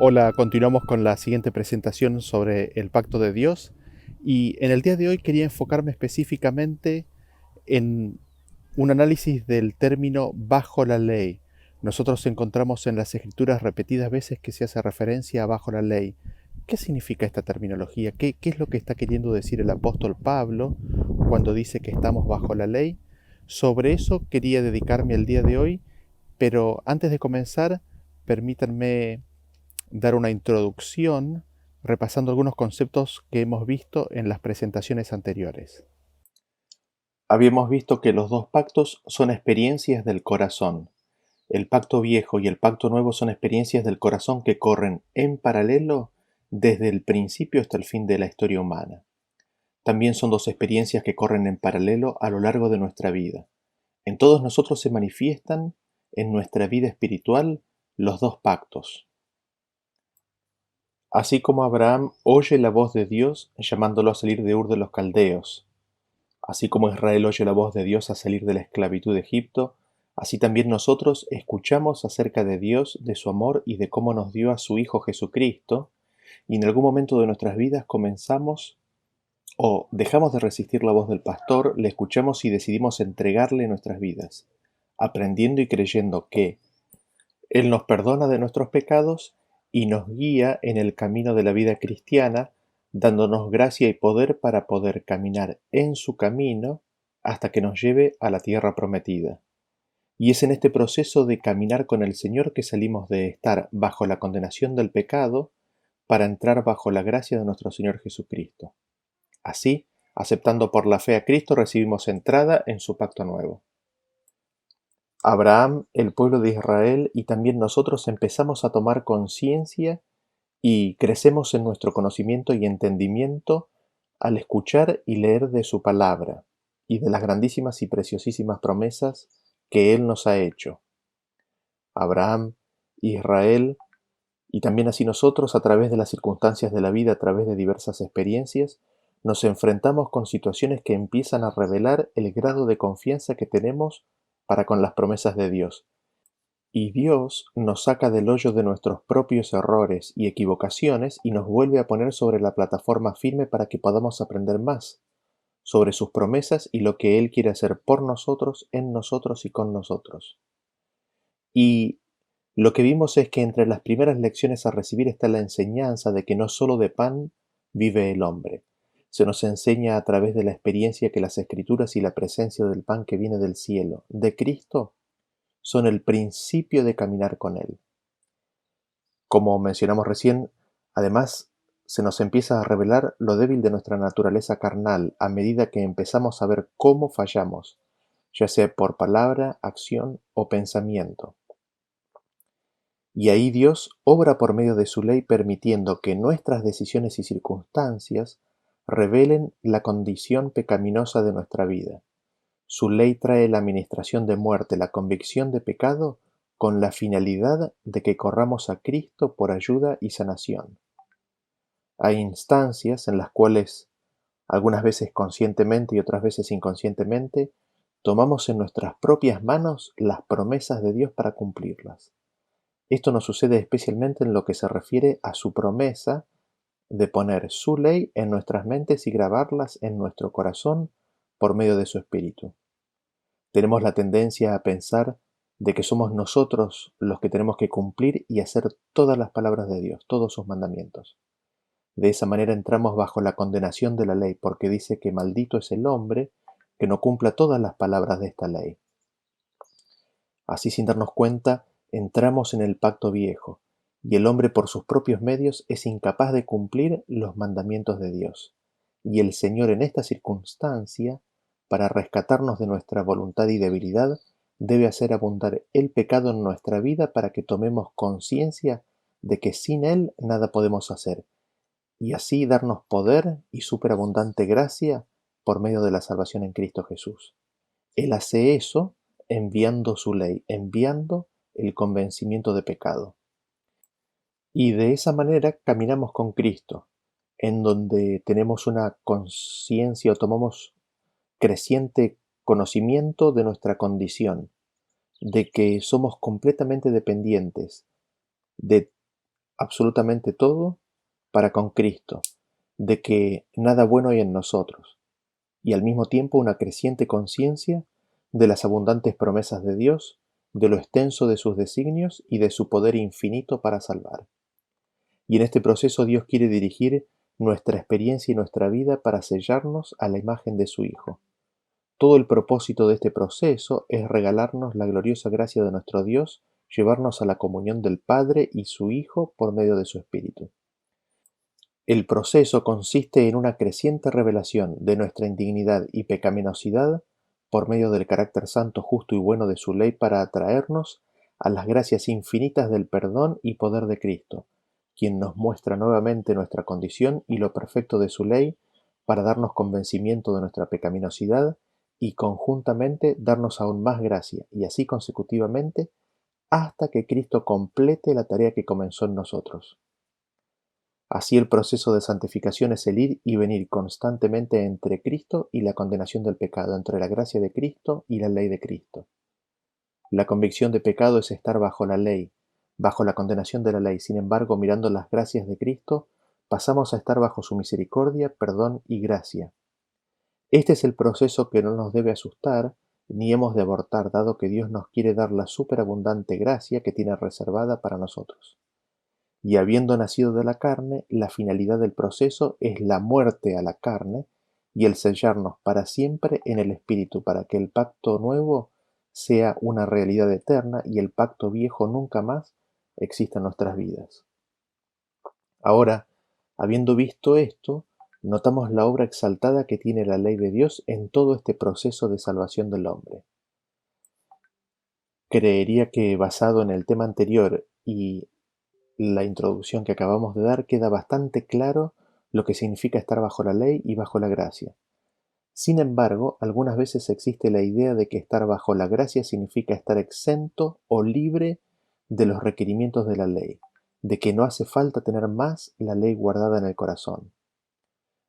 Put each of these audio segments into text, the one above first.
Hola, continuamos con la siguiente presentación sobre el pacto de Dios y en el día de hoy quería enfocarme específicamente en un análisis del término bajo la ley. Nosotros encontramos en las escrituras repetidas veces que se hace referencia a bajo la ley. ¿Qué significa esta terminología? ¿Qué es lo que está queriendo decir el apóstol Pablo cuando dice que estamos bajo la ley? Sobre eso quería dedicarme el día de hoy, pero antes de comenzar, permítanme dar una introducción repasando algunos conceptos que hemos visto en las presentaciones anteriores. Habíamos visto que los dos pactos son experiencias del corazón. El pacto viejo y el pacto nuevo son experiencias del corazón que corren en paralelo desde el principio hasta el fin de la historia humana. También son dos experiencias que corren en paralelo a lo largo de nuestra vida. En todos nosotros se manifiestan en nuestra vida espiritual los dos pactos. Así como Abraham oye la voz de Dios llamándolo a salir de Ur de los Caldeos, así como Israel oye la voz de Dios a salir de la esclavitud de Egipto, así también nosotros escuchamos acerca de Dios, de su amor y de cómo nos dio a su Hijo Jesucristo, y en algún momento de nuestras vidas comenzamos o dejamos de resistir la voz del pastor, le escuchamos y decidimos entregarle nuestras vidas, aprendiendo y creyendo que Él nos perdona de nuestros pecados y nos guía en el camino de la vida cristiana, dándonos gracia y poder para poder caminar en su camino hasta que nos lleve a la tierra prometida. Y es en este proceso de caminar con el Señor que salimos de estar bajo la condenación del pecado para entrar bajo la gracia de nuestro Señor Jesucristo. Así, aceptando por la fe a Cristo, recibimos entrada en su pacto nuevo. Abraham, el pueblo de Israel y también nosotros empezamos a tomar conciencia y crecemos en nuestro conocimiento y entendimiento al escuchar y leer de su palabra y de las grandísimas y preciosísimas promesas que Él nos ha hecho. Abraham, Israel y también así nosotros a través de las circunstancias de la vida, a través de diversas experiencias, nos enfrentamos con situaciones que empiezan a revelar el grado de confianza que tenemos para con las promesas de Dios. Y Dios nos saca del hoyo de nuestros propios errores y equivocaciones y nos vuelve a poner sobre la plataforma firme para que podamos aprender más sobre sus promesas y lo que Él quiere hacer por nosotros, en nosotros y con nosotros. Y lo que vimos es que entre las primeras lecciones a recibir está la enseñanza de que no solo de pan vive el hombre. Se nos enseña a través de la experiencia que las escrituras y la presencia del pan que viene del cielo, de Cristo, son el principio de caminar con Él. Como mencionamos recién, además se nos empieza a revelar lo débil de nuestra naturaleza carnal a medida que empezamos a ver cómo fallamos, ya sea por palabra, acción o pensamiento. Y ahí Dios obra por medio de su ley permitiendo que nuestras decisiones y circunstancias revelen la condición pecaminosa de nuestra vida. Su ley trae la administración de muerte, la convicción de pecado, con la finalidad de que corramos a Cristo por ayuda y sanación. Hay instancias en las cuales, algunas veces conscientemente y otras veces inconscientemente, tomamos en nuestras propias manos las promesas de Dios para cumplirlas. Esto nos sucede especialmente en lo que se refiere a su promesa de poner su ley en nuestras mentes y grabarlas en nuestro corazón por medio de su Espíritu. Tenemos la tendencia a pensar de que somos nosotros los que tenemos que cumplir y hacer todas las palabras de Dios, todos sus mandamientos. De esa manera entramos bajo la condenación de la ley, porque dice que maldito es el hombre que no cumpla todas las palabras de esta ley. Así, sin darnos cuenta, entramos en el pacto viejo, y el hombre por sus propios medios es incapaz de cumplir los mandamientos de Dios. Y el Señor en esta circunstancia, para rescatarnos de nuestra voluntad y debilidad, debe hacer abundar el pecado en nuestra vida para que tomemos conciencia de que sin Él nada podemos hacer, y así darnos poder y superabundante gracia por medio de la salvación en Cristo Jesús. Él hace eso enviando su ley, enviando el convencimiento de pecado. Y de esa manera caminamos con Cristo, en donde tenemos una conciencia o tomamos creciente conocimiento de nuestra condición, de que somos completamente dependientes de absolutamente todo para con Cristo, de que nada bueno hay en nosotros, y al mismo tiempo una creciente conciencia de las abundantes promesas de Dios, de lo extenso de sus designios y de su poder infinito para salvar. Y en este proceso Dios quiere dirigir nuestra experiencia y nuestra vida para sellarnos a la imagen de su Hijo. Todo el propósito de este proceso es regalarnos la gloriosa gracia de nuestro Dios, llevarnos a la comunión del Padre y su Hijo por medio de su Espíritu. El proceso consiste en una creciente revelación de nuestra indignidad y pecaminosidad por medio del carácter santo, justo y bueno de su ley para atraernos a las gracias infinitas del perdón y poder de Cristo, quien nos muestra nuevamente nuestra condición y lo perfecto de su ley para darnos convencimiento de nuestra pecaminosidad y conjuntamente darnos aún más gracia y así consecutivamente hasta que Cristo complete la tarea que comenzó en nosotros. Así el proceso de santificación es el ir y venir constantemente entre Cristo y la condenación del pecado, entre la gracia de Cristo y la ley de Cristo. La convicción de pecado es estar bajo la ley, bajo la condenación de la ley. Sin embargo, mirando las gracias de Cristo, pasamos a estar bajo su misericordia, perdón y gracia. Este es el proceso que no nos debe asustar ni hemos de abortar, dado que Dios nos quiere dar la superabundante gracia que tiene reservada para nosotros. Y habiendo nacido de la carne, la finalidad del proceso es la muerte a la carne y el sellarnos para siempre en el Espíritu, para que el pacto nuevo sea una realidad eterna y el pacto viejo nunca más exista en nuestras vidas. Ahora, habiendo visto esto, notamos la obra exaltada que tiene la ley de Dios en todo este proceso de salvación del hombre. Creería que basado en el tema anterior y la introducción que acabamos de dar queda bastante claro lo que significa estar bajo la ley y bajo la gracia. Sin embargo, algunas veces existe la idea de que estar bajo la gracia significa estar exento o libre de los requerimientos de la ley, de que no hace falta tener más la ley guardada en el corazón.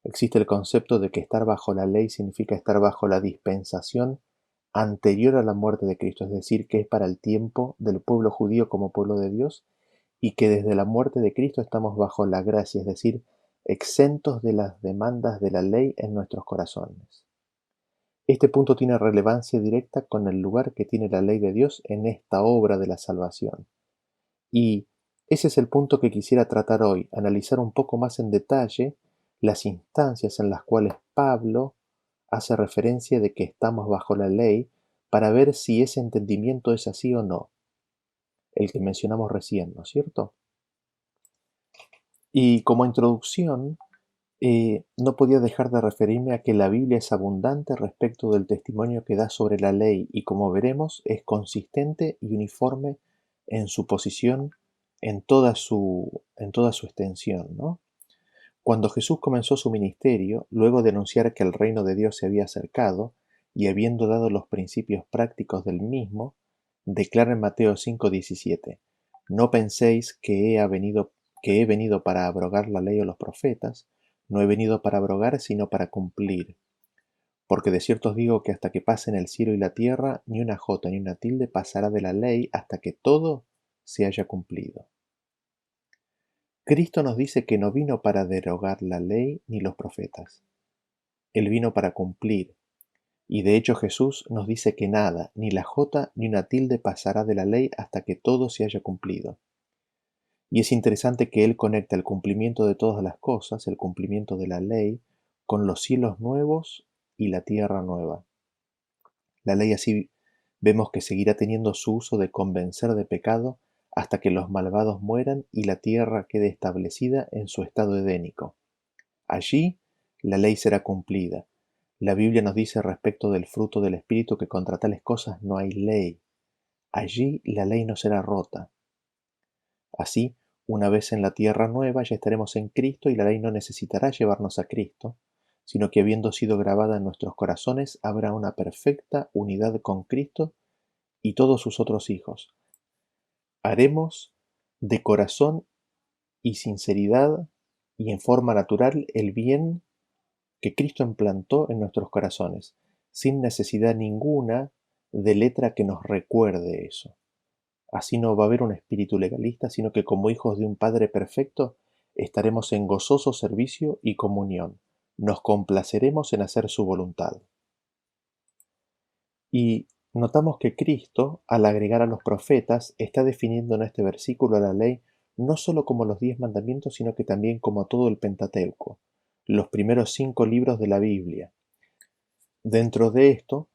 Existe el concepto de que estar bajo la ley significa estar bajo la dispensación anterior a la muerte de Cristo, es decir, que es para el tiempo del pueblo judío como pueblo de Dios y que desde la muerte de Cristo estamos bajo la gracia, es decir, exentos de las demandas de la ley en nuestros corazones. Este punto tiene relevancia directa con el lugar que tiene la ley de Dios en esta obra de la salvación. Y ese es el punto que quisiera tratar hoy, analizar un poco más en detalle las instancias en las cuales Pablo hace referencia de que estamos bajo la ley para ver si ese entendimiento es así o no, el que mencionamos recién, ¿no es cierto? Y como introducción, no podía dejar de referirme a que la Biblia es abundante respecto del testimonio que da sobre la ley y como veremos es consistente y uniforme en su posición en toda su extensión, ¿no? Cuando Jesús comenzó su ministerio, luego de anunciar que el reino de Dios se había acercado y habiendo dado los principios prácticos del mismo, declara en Mateo 5:17: No penséis que he venido para abrogar la ley o los profetas, no he venido para abrogar, sino para cumplir. Porque de cierto os digo que hasta que pasen el cielo y la tierra, ni una jota ni una tilde pasará de la ley hasta que todo se haya cumplido. Cristo nos dice que no vino para derogar la ley ni los profetas. Él vino para cumplir. Y de hecho Jesús nos dice que nada, ni la jota ni una tilde pasará de la ley hasta que todo se haya cumplido. Y es interesante que Él conecta el cumplimiento de todas las cosas, el cumplimiento de la ley, con los cielos nuevos y la tierra nueva. La ley así vemos que seguirá teniendo su uso de convencer de pecado hasta que los malvados mueran y la tierra quede establecida en su estado edénico. Allí la ley será cumplida. La Biblia nos dice respecto del fruto del Espíritu que contra tales cosas no hay ley. Allí la ley no será rota. Así, una vez en la tierra nueva ya estaremos en Cristo y la ley no necesitará llevarnos a Cristo, sino que habiendo sido grabada en nuestros corazones habrá una perfecta unidad con Cristo y todos sus otros hijos. Haremos de corazón y sinceridad y en forma natural el bien que Cristo implantó en nuestros corazones, sin necesidad ninguna de letra que nos recuerde eso. Así no va a haber un espíritu legalista, sino que como hijos de un Padre perfecto estaremos en gozoso servicio y comunión. Nos complaceremos en hacer su voluntad. Y notamos que Cristo, al agregar a los profetas, está definiendo en este versículo a la ley no solo como los 10 mandamientos, sino que también como todo el Pentateuco, los primeros 5 libros de la Biblia. Dentro de esto,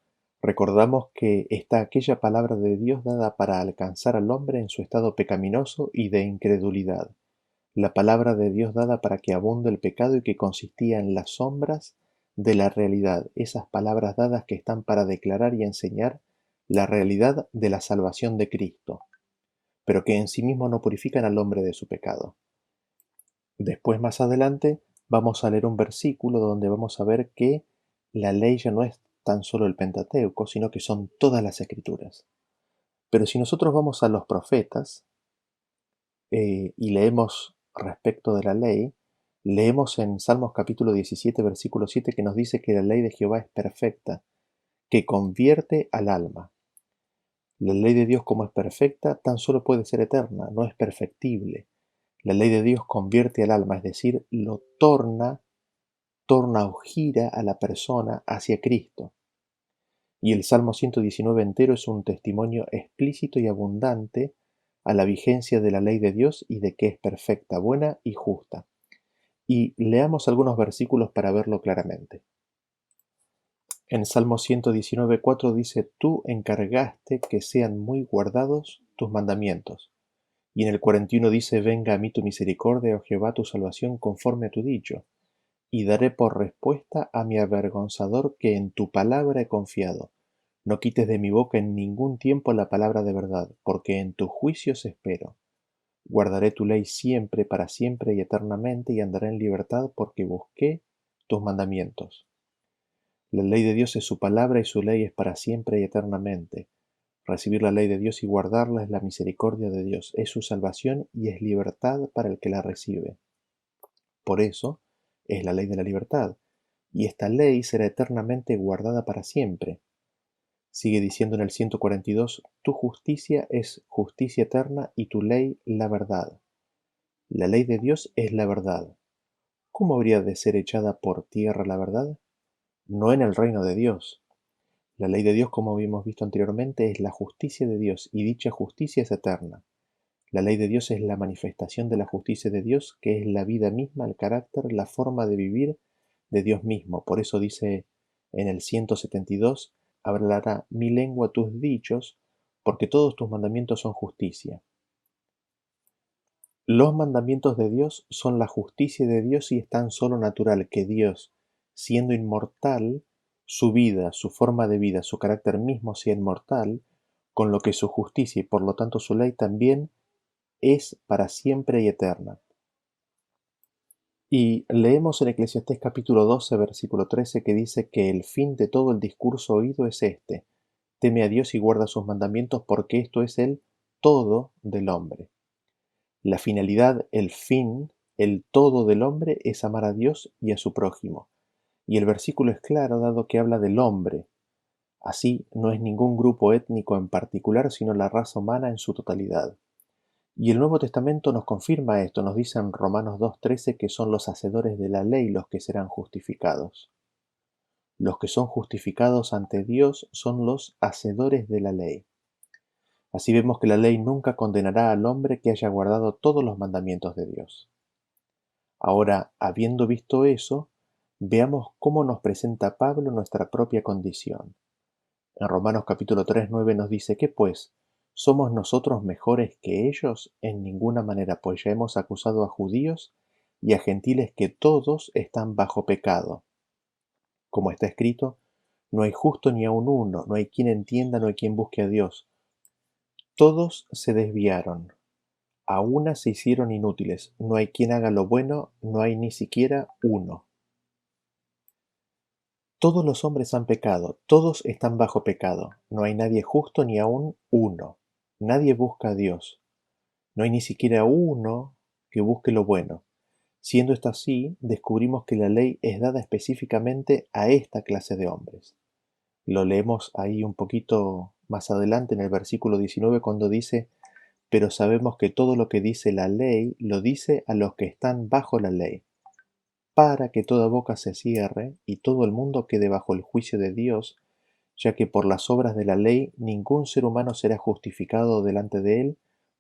recordamos que está aquella palabra de Dios dada para alcanzar al hombre en su estado pecaminoso y de incredulidad, la palabra de Dios dada para que abunde el pecado y que consistía en las sombras de la realidad, esas palabras dadas que están para declarar y enseñar la realidad de la salvación de Cristo, pero que en sí mismo no purifican al hombre de su pecado. Después, más adelante, vamos a leer un versículo donde vamos a ver que la ley ya no es tan solo el Pentateuco, sino que son todas las escrituras. Pero si nosotros vamos a los profetas y leemos respecto de la ley, leemos en Salmos capítulo 17, versículo 7, que nos dice que la ley de Jehová es perfecta, que convierte al alma. La ley de Dios, como es perfecta, tan solo puede ser eterna, no es perfectible. La ley de Dios convierte al alma, es decir, lo torna o gira a la persona hacia Cristo. Y el Salmo 119 entero es un testimonio explícito y abundante a la vigencia de la ley de Dios y de que es perfecta, buena y justa. Y leamos algunos versículos para verlo claramente. En Salmo 119:4 dice: Tú encargaste que sean muy guardados tus mandamientos. Y en el 41 dice: Venga a mí tu misericordia, oh Jehová, tu salvación conforme a tu dicho. Y daré por respuesta a mi avergonzador que en tu palabra he confiado. No quites de mi boca en ningún tiempo la palabra de verdad, porque en tus juicios espero. Guardaré tu ley siempre, para siempre y eternamente, y andaré en libertad, porque busqué tus mandamientos. La ley de Dios es su palabra y su ley es para siempre y eternamente. Recibir la ley de Dios y guardarla es la misericordia de Dios, es su salvación y es libertad para el que la recibe. Por eso es la ley de la libertad, y esta ley será eternamente guardada para siempre. Sigue diciendo en el 142, tu justicia es justicia eterna y tu ley la verdad. La ley de Dios es la verdad. ¿Cómo habría de ser echada por tierra la verdad? No en el reino de Dios. La ley de Dios, como habíamos visto anteriormente, es la justicia de Dios y dicha justicia es eterna. La ley de Dios es la manifestación de la justicia de Dios, que es la vida misma, el carácter, la forma de vivir de Dios mismo. Por eso dice en el 172, hablará mi lengua tus dichos, porque todos tus mandamientos son justicia. Los mandamientos de Dios son la justicia de Dios y es tan solo natural que Dios, siendo inmortal, su vida, su forma de vida, su carácter mismo sea inmortal, con lo que su justicia y por lo tanto su ley también es para siempre y eterna. Y leemos en Eclesiastés capítulo 12, versículo 13, que dice que el fin de todo el discurso oído es este: teme a Dios y guarda sus mandamientos, porque esto es el todo del hombre. La finalidad, el fin, el todo del hombre es amar a Dios y a su prójimo. Y el versículo es claro, dado que habla del hombre. Así, no es ningún grupo étnico en particular, sino la raza humana en su totalidad. Y el Nuevo Testamento nos confirma esto, nos dice en Romanos 2:13 que son los hacedores de la ley los que serán justificados. Los que son justificados ante Dios son los hacedores de la ley. Así vemos que la ley nunca condenará al hombre que haya guardado todos los mandamientos de Dios. Ahora, habiendo visto eso, veamos cómo nos presenta Pablo nuestra propia condición. En Romanos capítulo 3:9 nos dice que pues, ¿somos nosotros mejores que ellos? En ninguna manera, pues ya hemos acusado a judíos y a gentiles que todos están bajo pecado. Como está escrito, no hay justo ni aun uno, no hay quien entienda, no hay quien busque a Dios. Todos se desviaron, a una se hicieron inútiles, no hay quien haga lo bueno, no hay ni siquiera uno. Todos los hombres han pecado, todos están bajo pecado, no hay nadie justo ni aun uno. Nadie busca a Dios, no hay ni siquiera uno que busque lo bueno. Siendo esto así, descubrimos que la ley es dada específicamente a esta clase de hombres. Lo leemos ahí un poquito más adelante en el versículo 19 cuando dice: pero sabemos que todo lo que dice la ley lo dice a los que están bajo la ley, para que toda boca se cierre y todo el mundo quede bajo el juicio de Dios, ya que por las obras de la ley ningún ser humano será justificado delante de él,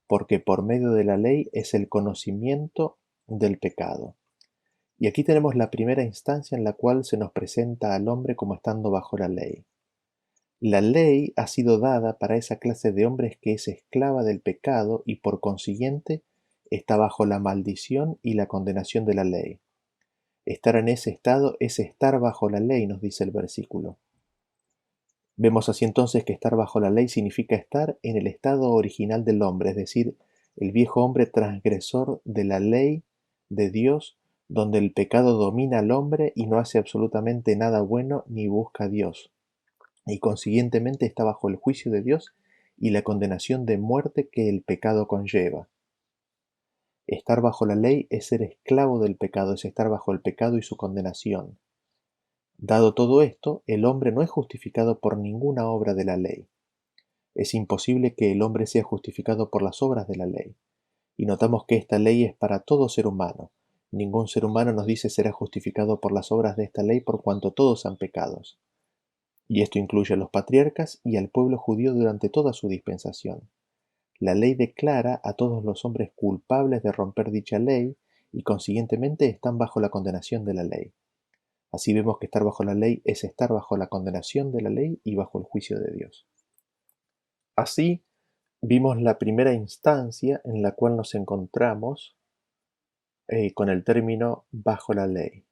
porque por medio de la ley es el conocimiento del pecado. Y aquí tenemos la primera instancia en la cual se nos presenta al hombre como estando bajo la ley. La ley ha sido dada para esa clase de hombres que es esclava del pecado y por consiguiente está bajo la maldición y la condenación de la ley. Estar en ese estado es estar bajo la ley, nos dice el versículo. Vemos así entonces que estar bajo la ley significa estar en el estado original del hombre, es decir, el viejo hombre transgresor de la ley de Dios, donde el pecado domina al hombre y no hace absolutamente nada bueno ni busca a Dios, y consiguientemente está bajo el juicio de Dios y la condenación de muerte que el pecado conlleva. Estar bajo la ley es ser esclavo del pecado, es estar bajo el pecado y su condenación. Dado todo esto, el hombre no es justificado por ninguna obra de la ley. Es imposible que el hombre sea justificado por las obras de la ley. Y notamos que esta ley es para todo ser humano. Ningún ser humano nos dice será justificado por las obras de esta ley por cuanto todos han pecados. Y esto incluye a los patriarcas y al pueblo judío durante toda su dispensación. La ley declara a todos los hombres culpables de romper dicha ley y consiguientemente están bajo la condenación de la ley. Así vemos que estar bajo la ley es estar bajo la condenación de la ley y bajo el juicio de Dios. Así vimos la primera instancia en la cual nos encontramos con el término bajo la ley.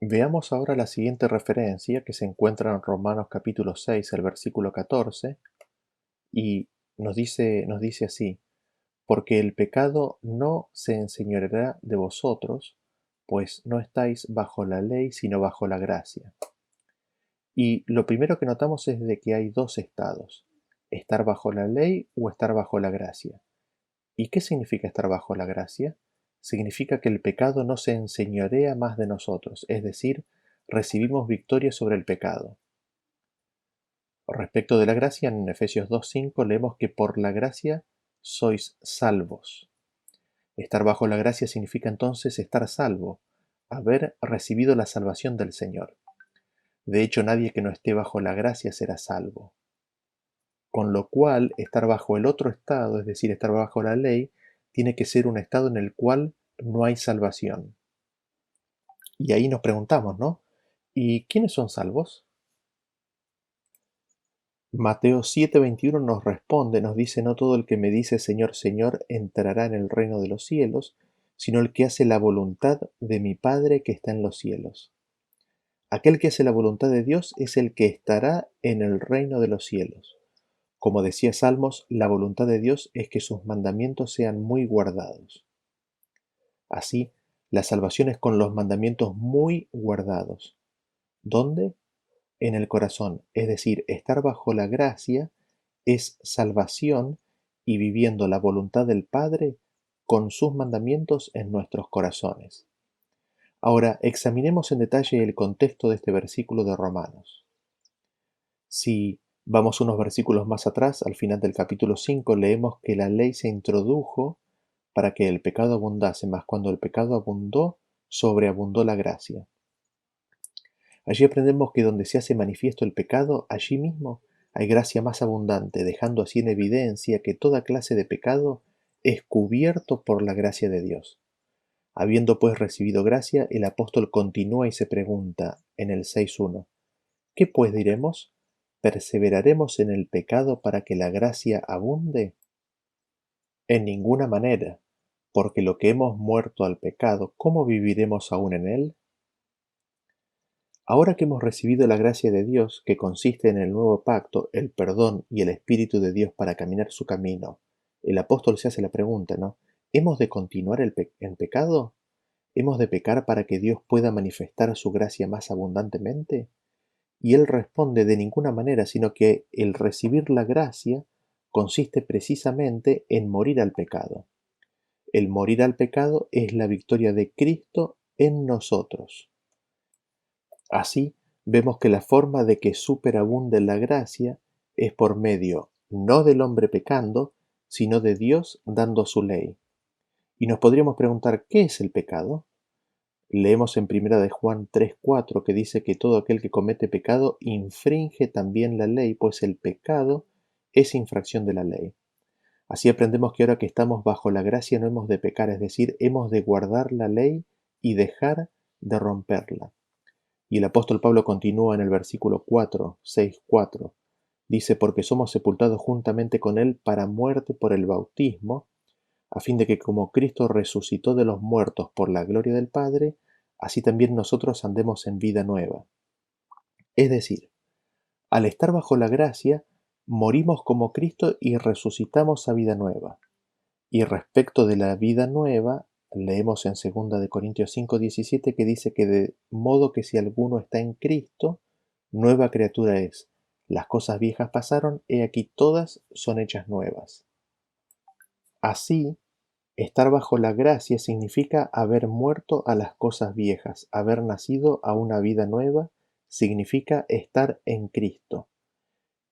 Veamos ahora la siguiente referencia que se encuentra en Romanos capítulo 6, el versículo 14, y nos dice así: porque el pecado no se enseñoreará de vosotros, pues no estáis bajo la ley, sino bajo la gracia. Y lo primero que notamos es de que hay dos estados: estar bajo la ley o estar bajo la gracia. ¿Y qué significa estar bajo la gracia? Significa que el pecado no se enseñorea más de nosotros, es decir, recibimos victoria sobre el pecado. Respecto de la gracia, en Efesios 2:5 leemos que por la gracia sois salvos. Estar bajo la gracia significa entonces estar salvo, haber recibido la salvación del Señor. De hecho, nadie que no esté bajo la gracia será salvo. Con lo cual, estar bajo el otro estado, es decir, estar bajo la ley, tiene que ser un estado en el cual no hay salvación. Y ahí nos preguntamos, ¿no? ¿Y quiénes son salvos? Mateo 7:21 nos responde, nos dice: no todo el que me dice Señor, Señor entrará en el reino de los cielos, sino el que hace la voluntad de mi Padre que está en los cielos. Aquel que hace la voluntad de Dios es el que estará en el reino de los cielos. Como decía Salmos, la voluntad de Dios es que sus mandamientos sean muy guardados. Así, la salvación es con los mandamientos muy guardados. ¿Dónde? En el corazón, es decir, estar bajo la gracia es salvación y viviendo la voluntad del Padre con sus mandamientos en nuestros corazones. Ahora, examinemos en detalle el contexto de este versículo de Romanos. Si vamos unos versículos más atrás, al final del capítulo 5, leemos que la ley se introdujo para que el pecado abundase, mas cuando el pecado abundó, sobreabundó la gracia. Allí aprendemos que donde se hace manifiesto el pecado, allí mismo hay gracia más abundante, dejando así en evidencia que toda clase de pecado es cubierto por la gracia de Dios. Habiendo pues recibido gracia, el apóstol continúa y se pregunta en el 6:1: ¿qué pues diremos? ¿Perseveraremos en el pecado para que la gracia abunde? En ninguna manera, porque lo que hemos muerto al pecado, ¿cómo viviremos aún en él? Ahora que hemos recibido la gracia de Dios, que consiste en el nuevo pacto, el perdón y el Espíritu de Dios para caminar su camino, el apóstol se hace la pregunta, ¿no? ¿Hemos de continuar en pecado? ¿Hemos de pecar para que Dios pueda manifestar su gracia más abundantemente? Y él responde: de ninguna manera, sino que el recibir la gracia consiste precisamente en morir al pecado. El morir al pecado es la victoria de Cristo en nosotros. Así, vemos que la forma de que superabunde la gracia es por medio no del hombre pecando, sino de Dios dando su ley. Y nos podríamos preguntar, ¿qué es el pecado? Leemos en Primera de Juan 3:4 que dice que todo aquel que comete pecado infringe también la ley, pues el pecado es infracción de la ley. Así aprendemos que ahora que estamos bajo la gracia no hemos de pecar, es decir, hemos de guardar la ley y dejar de romperla. Y el apóstol Pablo continúa en el versículo 6:4. Dice, porque somos sepultados juntamente con él para muerte por el bautismo, a fin de que como Cristo resucitó de los muertos por la gloria del Padre, así también nosotros andemos en vida nueva. Es decir, al estar bajo la gracia, morimos como Cristo y resucitamos a vida nueva. Y respecto de la vida nueva, leemos en 2 de Corintios 5:17 que dice que de modo que si alguno está en Cristo, nueva criatura es. Las cosas viejas pasaron, he aquí todas son hechas nuevas. Así, estar bajo la gracia significa haber muerto a las cosas viejas, haber nacido a una vida nueva, significa estar en Cristo.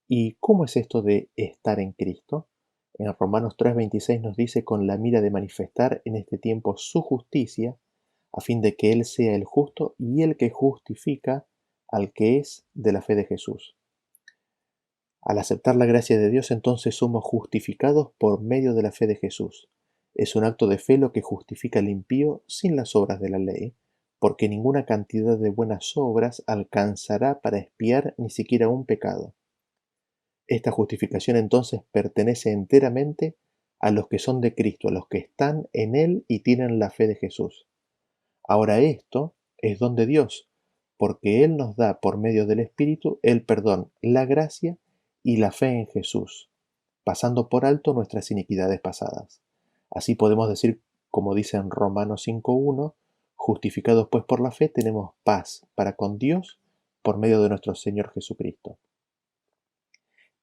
¿Y cómo es esto de estar en Cristo? En Romanos 3:26 nos dice con la mira de manifestar en este tiempo su justicia, a fin de que Él sea el justo y el que justifica al que es de la fe de Jesús. Al aceptar la gracia de Dios, entonces somos justificados por medio de la fe de Jesús. Es un acto de fe lo que justifica al impío sin las obras de la ley, porque ninguna cantidad de buenas obras alcanzará para expiar ni siquiera un pecado. Esta justificación entonces pertenece enteramente a los que son de Cristo, a los que están en Él y tienen la fe de Jesús. Ahora esto es don de Dios, porque Él nos da por medio del Espíritu el perdón, la gracia y la fe en Jesús, pasando por alto nuestras iniquidades pasadas. Así podemos decir, como dice en Romanos 5:1, justificados pues por la fe tenemos paz para con Dios por medio de nuestro Señor Jesucristo.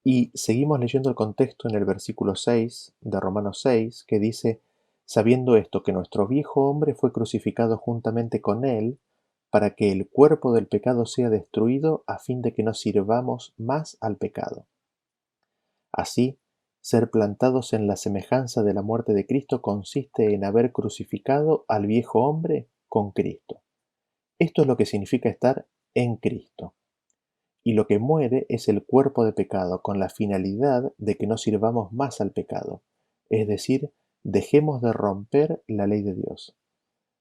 Y seguimos leyendo el contexto en el versículo 6 de Romanos 6, que dice, sabiendo esto que nuestro viejo hombre fue crucificado juntamente con él, para que el cuerpo del pecado sea destruido, a fin de que no sirvamos más al pecado. Así, ser plantados en la semejanza de la muerte de Cristo consiste en haber crucificado al viejo hombre con Cristo. Esto es lo que significa estar en Cristo. Y lo que muere es el cuerpo de pecado, con la finalidad de que no sirvamos más al pecado, es decir, dejemos de romper la ley de Dios.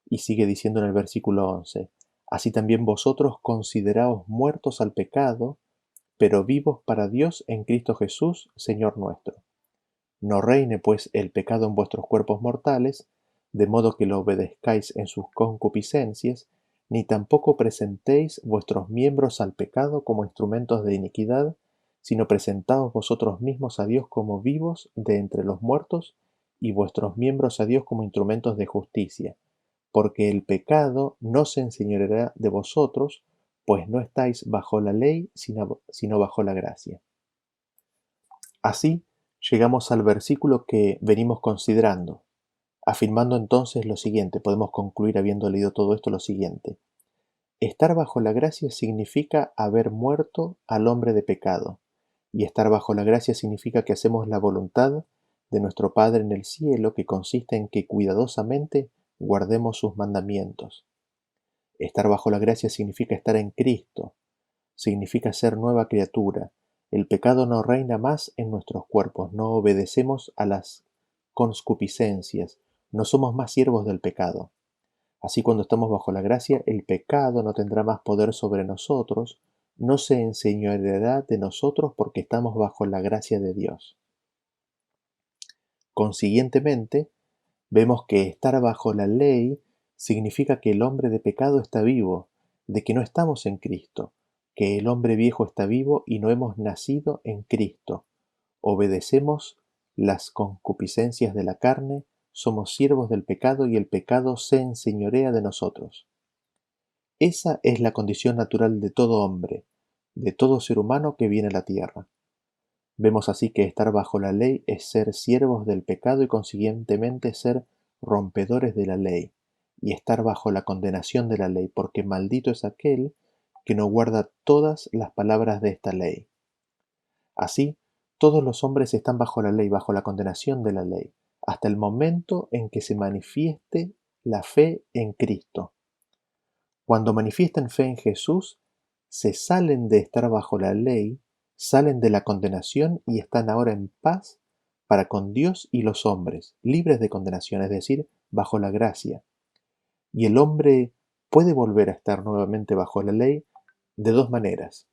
Y sigue diciendo en el versículo 11, así también vosotros consideraos muertos al pecado, pero vivos para Dios en Cristo Jesús, Señor nuestro. No reine pues el pecado en vuestros cuerpos mortales, de modo que lo obedezcáis en sus concupiscencias, ni tampoco presentéis vuestros miembros al pecado como instrumentos de iniquidad, sino presentaos vosotros mismos a Dios como vivos de entre los muertos, y vuestros miembros a Dios como instrumentos de justicia, porque el pecado no se enseñoreará de vosotros, pues no estáis bajo la ley, sino bajo la gracia. Así, llegamos al versículo que venimos considerando, afirmando entonces lo siguiente, podemos concluir habiendo leído todo esto lo siguiente. Estar bajo la gracia significa haber muerto al hombre de pecado, y estar bajo la gracia significa que hacemos la voluntad de nuestro Padre en el cielo, que consiste en que cuidadosamente guardemos sus mandamientos. Estar bajo la gracia significa estar en Cristo, significa ser nueva criatura. El pecado no reina más en nuestros cuerpos, no obedecemos a las concupiscencias, no somos más siervos del pecado. Así cuando estamos bajo la gracia, el pecado no tendrá más poder sobre nosotros, no se enseñoreará de nosotros porque estamos bajo la gracia de Dios. Consiguientemente, vemos que estar bajo la ley significa que el hombre de pecado está vivo, de que no estamos en Cristo, que el hombre viejo está vivo y no hemos nacido en Cristo. Obedecemos las concupiscencias de la carne, somos siervos del pecado y el pecado se enseñorea de nosotros. Esa es la condición natural de todo hombre, de todo ser humano que viene a la tierra. Vemos así que estar bajo la ley es ser siervos del pecado y consiguientemente ser rompedores de la ley, y estar bajo la condenación de la ley, porque maldito es aquel que no guarda todas las palabras de esta ley. Así, todos los hombres están bajo la ley, bajo la condenación de la ley, hasta el momento en que se manifieste la fe en Cristo. Cuando manifiestan fe en Jesús, se salen de estar bajo la ley, salen de la condenación y están ahora en paz para con Dios y los hombres, libres de condenación, es decir, bajo la gracia. Y el hombre puede volver a estar nuevamente bajo la ley de dos maneras.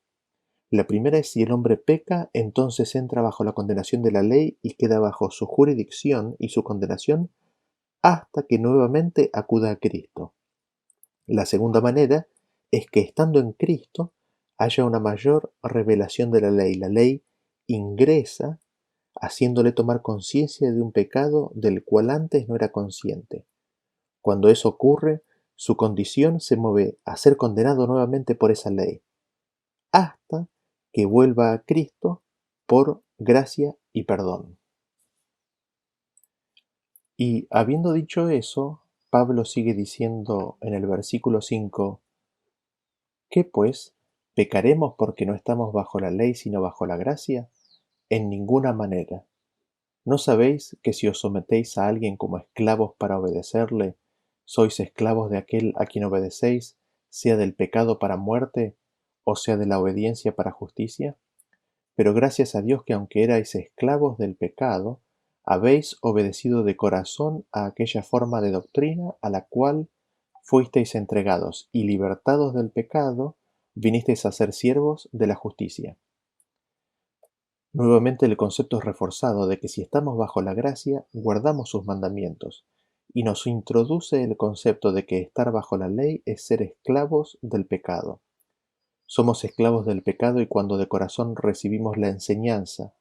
La primera es si el hombre peca, entonces entra bajo la condenación de la ley y queda bajo su jurisdicción y su condenación hasta que nuevamente acuda a Cristo. La segunda manera es que estando en Cristo haya una mayor revelación de la ley. La ley ingresa haciéndole tomar conciencia de un pecado del cual antes no era consciente. Cuando eso ocurre, su condición se mueve a ser condenado nuevamente por esa ley, hasta que vuelva a Cristo por gracia y perdón. Y habiendo dicho eso, Pablo sigue diciendo en el versículo 5, ¿qué pues? ¿Pecaremos porque no estamos bajo la ley sino bajo la gracia? En ninguna manera. ¿No sabéis que si os sometéis a alguien como esclavos para obedecerle, sois esclavos de aquel a quien obedecéis, sea del pecado para muerte, o sea de la obediencia para justicia? Pero gracias a Dios que aunque erais esclavos del pecado, habéis obedecido de corazón a aquella forma de doctrina a la cual fuisteis entregados, y libertados del pecado, vinisteis a ser siervos de la justicia. Nuevamente el concepto es reforzado de que si estamos bajo la gracia, guardamos sus mandamientos, y nos introduce el concepto de que estar bajo la ley es ser esclavos del pecado. Somos esclavos del pecado y cuando de corazón recibimos la enseñanza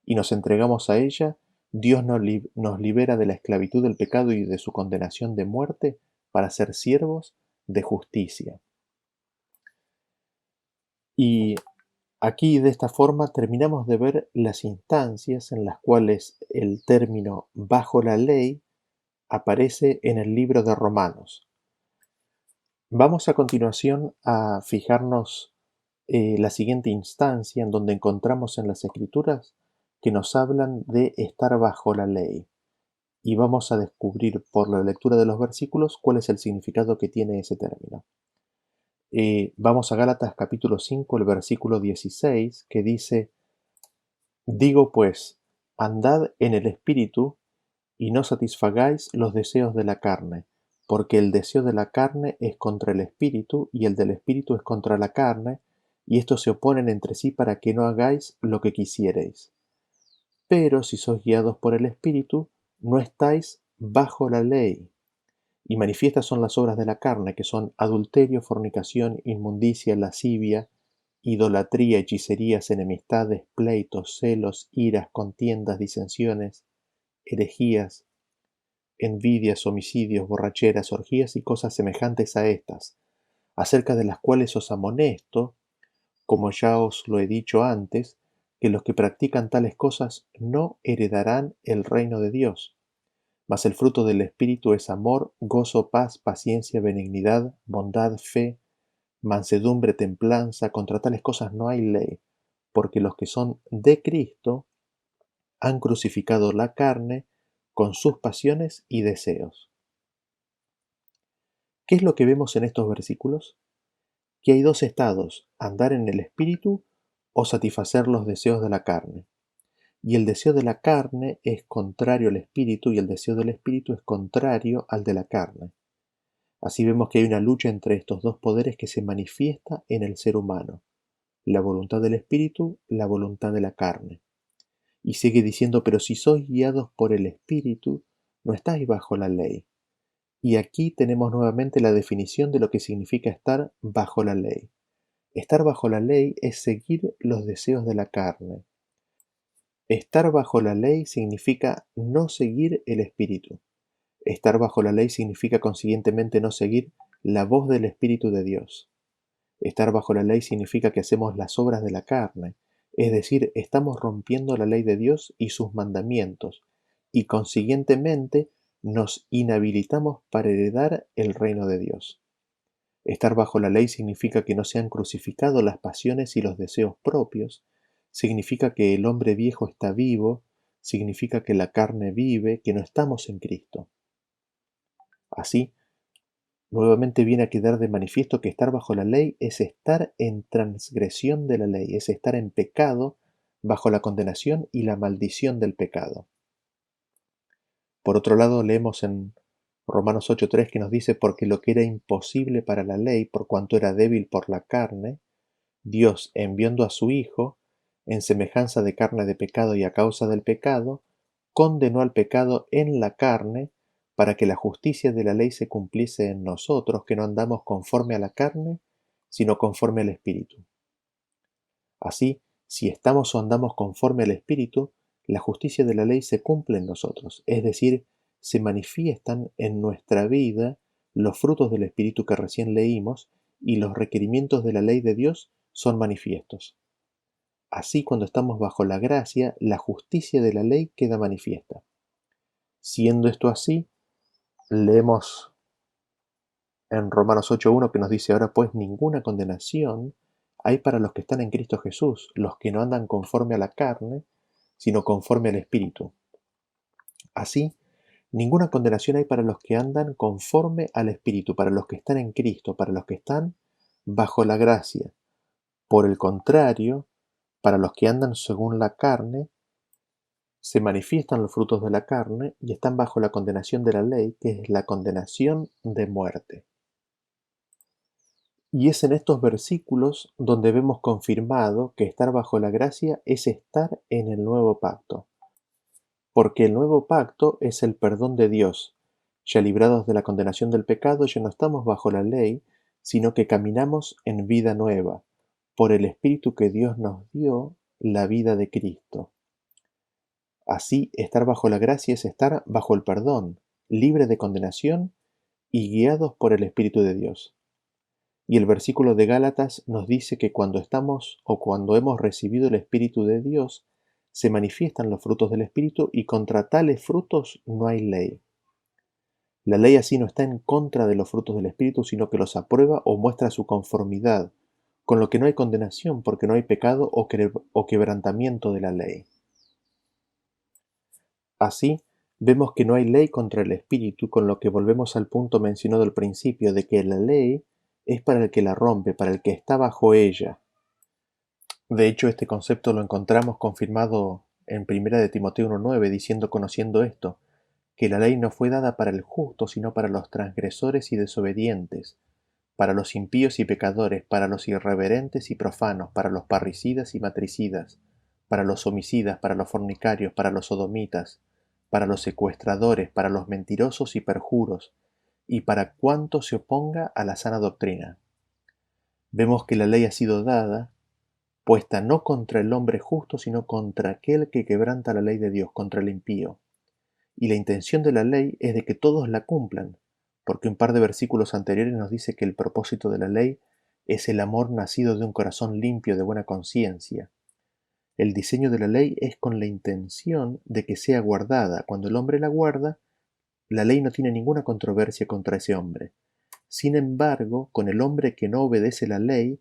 y nos entregamos a ella, Dios nos libera de la esclavitud del pecado y de su condenación de muerte para ser siervos de justicia. Y aquí de esta forma terminamos de ver las instancias en las cuales el término bajo la ley aparece en el libro de Romanos. Vamos a continuación a fijarnos la siguiente instancia en donde encontramos en las Escrituras que nos hablan de estar bajo la ley. Y vamos a descubrir por la lectura de los versículos cuál es el significado que tiene ese término. Vamos a Gálatas capítulo 5, el versículo 16, que dice, digo pues, andad en el Espíritu y no satisfagáis los deseos de la carne, porque el deseo de la carne es contra el Espíritu y el del Espíritu es contra la carne, y estos se oponen entre sí para que no hagáis lo que quisierais. Pero si sois guiados por el Espíritu, no estáis bajo la ley. Y manifiestas son las obras de la carne, que son adulterio, fornicación, inmundicia, lascivia, idolatría, hechicerías, enemistades, pleitos, celos, iras, contiendas, disensiones, herejías, envidias, homicidios, borracheras, orgías y cosas semejantes a estas, acerca de las cuales os amonesto, como ya os lo he dicho antes, que los que practican tales cosas no heredarán el reino de Dios. Mas el fruto del Espíritu es amor, gozo, paz, paciencia, benignidad, bondad, fe, mansedumbre, templanza. Contra tales cosas no hay ley, porque los que son de Cristo han crucificado la carne con sus pasiones y deseos. ¿Qué es lo que vemos en estos versículos? Que hay dos estados, andar en el Espíritu o satisfacer los deseos de la carne. Y el deseo de la carne es contrario al Espíritu y el deseo del Espíritu es contrario al de la carne. Así vemos que hay una lucha entre estos dos poderes que se manifiesta en el ser humano, la voluntad del Espíritu, la voluntad de la carne. Y sigue diciendo, pero si sois guiados por el Espíritu, no estáis bajo la ley. Y aquí tenemos nuevamente la definición de lo que significa estar bajo la ley. Estar bajo la ley es seguir los deseos de la carne. Estar bajo la ley significa no seguir el Espíritu. Estar bajo la ley significa consiguientemente no seguir la voz del Espíritu de Dios. Estar bajo la ley significa que hacemos las obras de la carne, es decir, estamos rompiendo la ley de Dios y sus mandamientos, y consiguientemente nos inhabilitamos para heredar el reino de Dios. Estar bajo la ley significa que no se han crucificado las pasiones y los deseos propios, significa que el hombre viejo está vivo, significa que la carne vive, que no estamos en Cristo. Así, nuevamente viene a quedar de manifiesto que estar bajo la ley es estar en transgresión de la ley, es estar en pecado bajo la condenación y la maldición del pecado. Por otro lado, leemos en Romanos 8:3 que nos dice, porque lo que era imposible para la ley, por cuanto era débil por la carne, Dios, enviando a su Hijo, en semejanza de carne de pecado y a causa del pecado, condenó al pecado en la carne, para que la justicia de la ley se cumpliese en nosotros, que no andamos conforme a la carne, sino conforme al Espíritu. Así, si estamos o andamos conforme al Espíritu, la justicia de la ley se cumple en nosotros, es decir, se manifiestan en nuestra vida los frutos del Espíritu que recién leímos y los requerimientos de la ley de Dios son manifiestos. Así, cuando estamos bajo la gracia, la justicia de la ley queda manifiesta. Siendo esto así, leemos en Romanos 8:1 que nos dice, ahora pues ninguna condenación hay para los que están en Cristo Jesús, los que no andan conforme a la carne, sino conforme al Espíritu. Así, ninguna condenación hay para los que andan conforme al Espíritu, para los que están en Cristo, para los que están bajo la gracia. Por el contrario, para los que andan según la carne, se manifiestan los frutos de la carne y están bajo la condenación de la ley, que es la condenación de muerte. Y es en estos versículos donde vemos confirmado que estar bajo la gracia es estar en el nuevo pacto, porque el nuevo pacto es el perdón de Dios. Ya librados de la condenación del pecado, ya no estamos bajo la ley, sino que caminamos en vida nueva, por el Espíritu que Dios nos dio, la vida de Cristo. Así, estar bajo la gracia es estar bajo el perdón, libre de condenación y guiados por el Espíritu de Dios. Y el versículo de Gálatas nos dice que cuando estamos o cuando hemos recibido el Espíritu de Dios, se manifiestan los frutos del Espíritu y contra tales frutos no hay ley. La ley así no está en contra de los frutos del Espíritu, sino que los aprueba o muestra su conformidad, con lo que no hay condenación porque no hay pecado o quebrantamiento de la ley. Así, vemos que no hay ley contra el Espíritu, con lo que volvemos al punto mencionado al principio de que la ley es para el que la rompe, para el que está bajo ella. De hecho, este concepto lo encontramos confirmado en 1 de Timoteo 1:9, diciendo, conociendo esto, que la ley no fue dada para el justo, sino para los transgresores y desobedientes, para los impíos y pecadores, para los irreverentes y profanos, para los parricidas y matricidas, para los homicidas, para los fornicarios, para los sodomitas, para los secuestradores, para los mentirosos y perjuros, y para cuanto se oponga a la sana doctrina. Vemos que la ley ha sido dada, puesta no contra el hombre justo, sino contra aquel que quebranta la ley de Dios, contra el impío. Y la intención de la ley es de que todos la cumplan, porque un par de versículos anteriores nos dice que el propósito de la ley es el amor nacido de un corazón limpio de buena conciencia. El diseño de la ley es con la intención de que sea guardada. Cuando el hombre la guarda, la ley no tiene ninguna controversia contra ese hombre. Sin embargo, con el hombre que no obedece la ley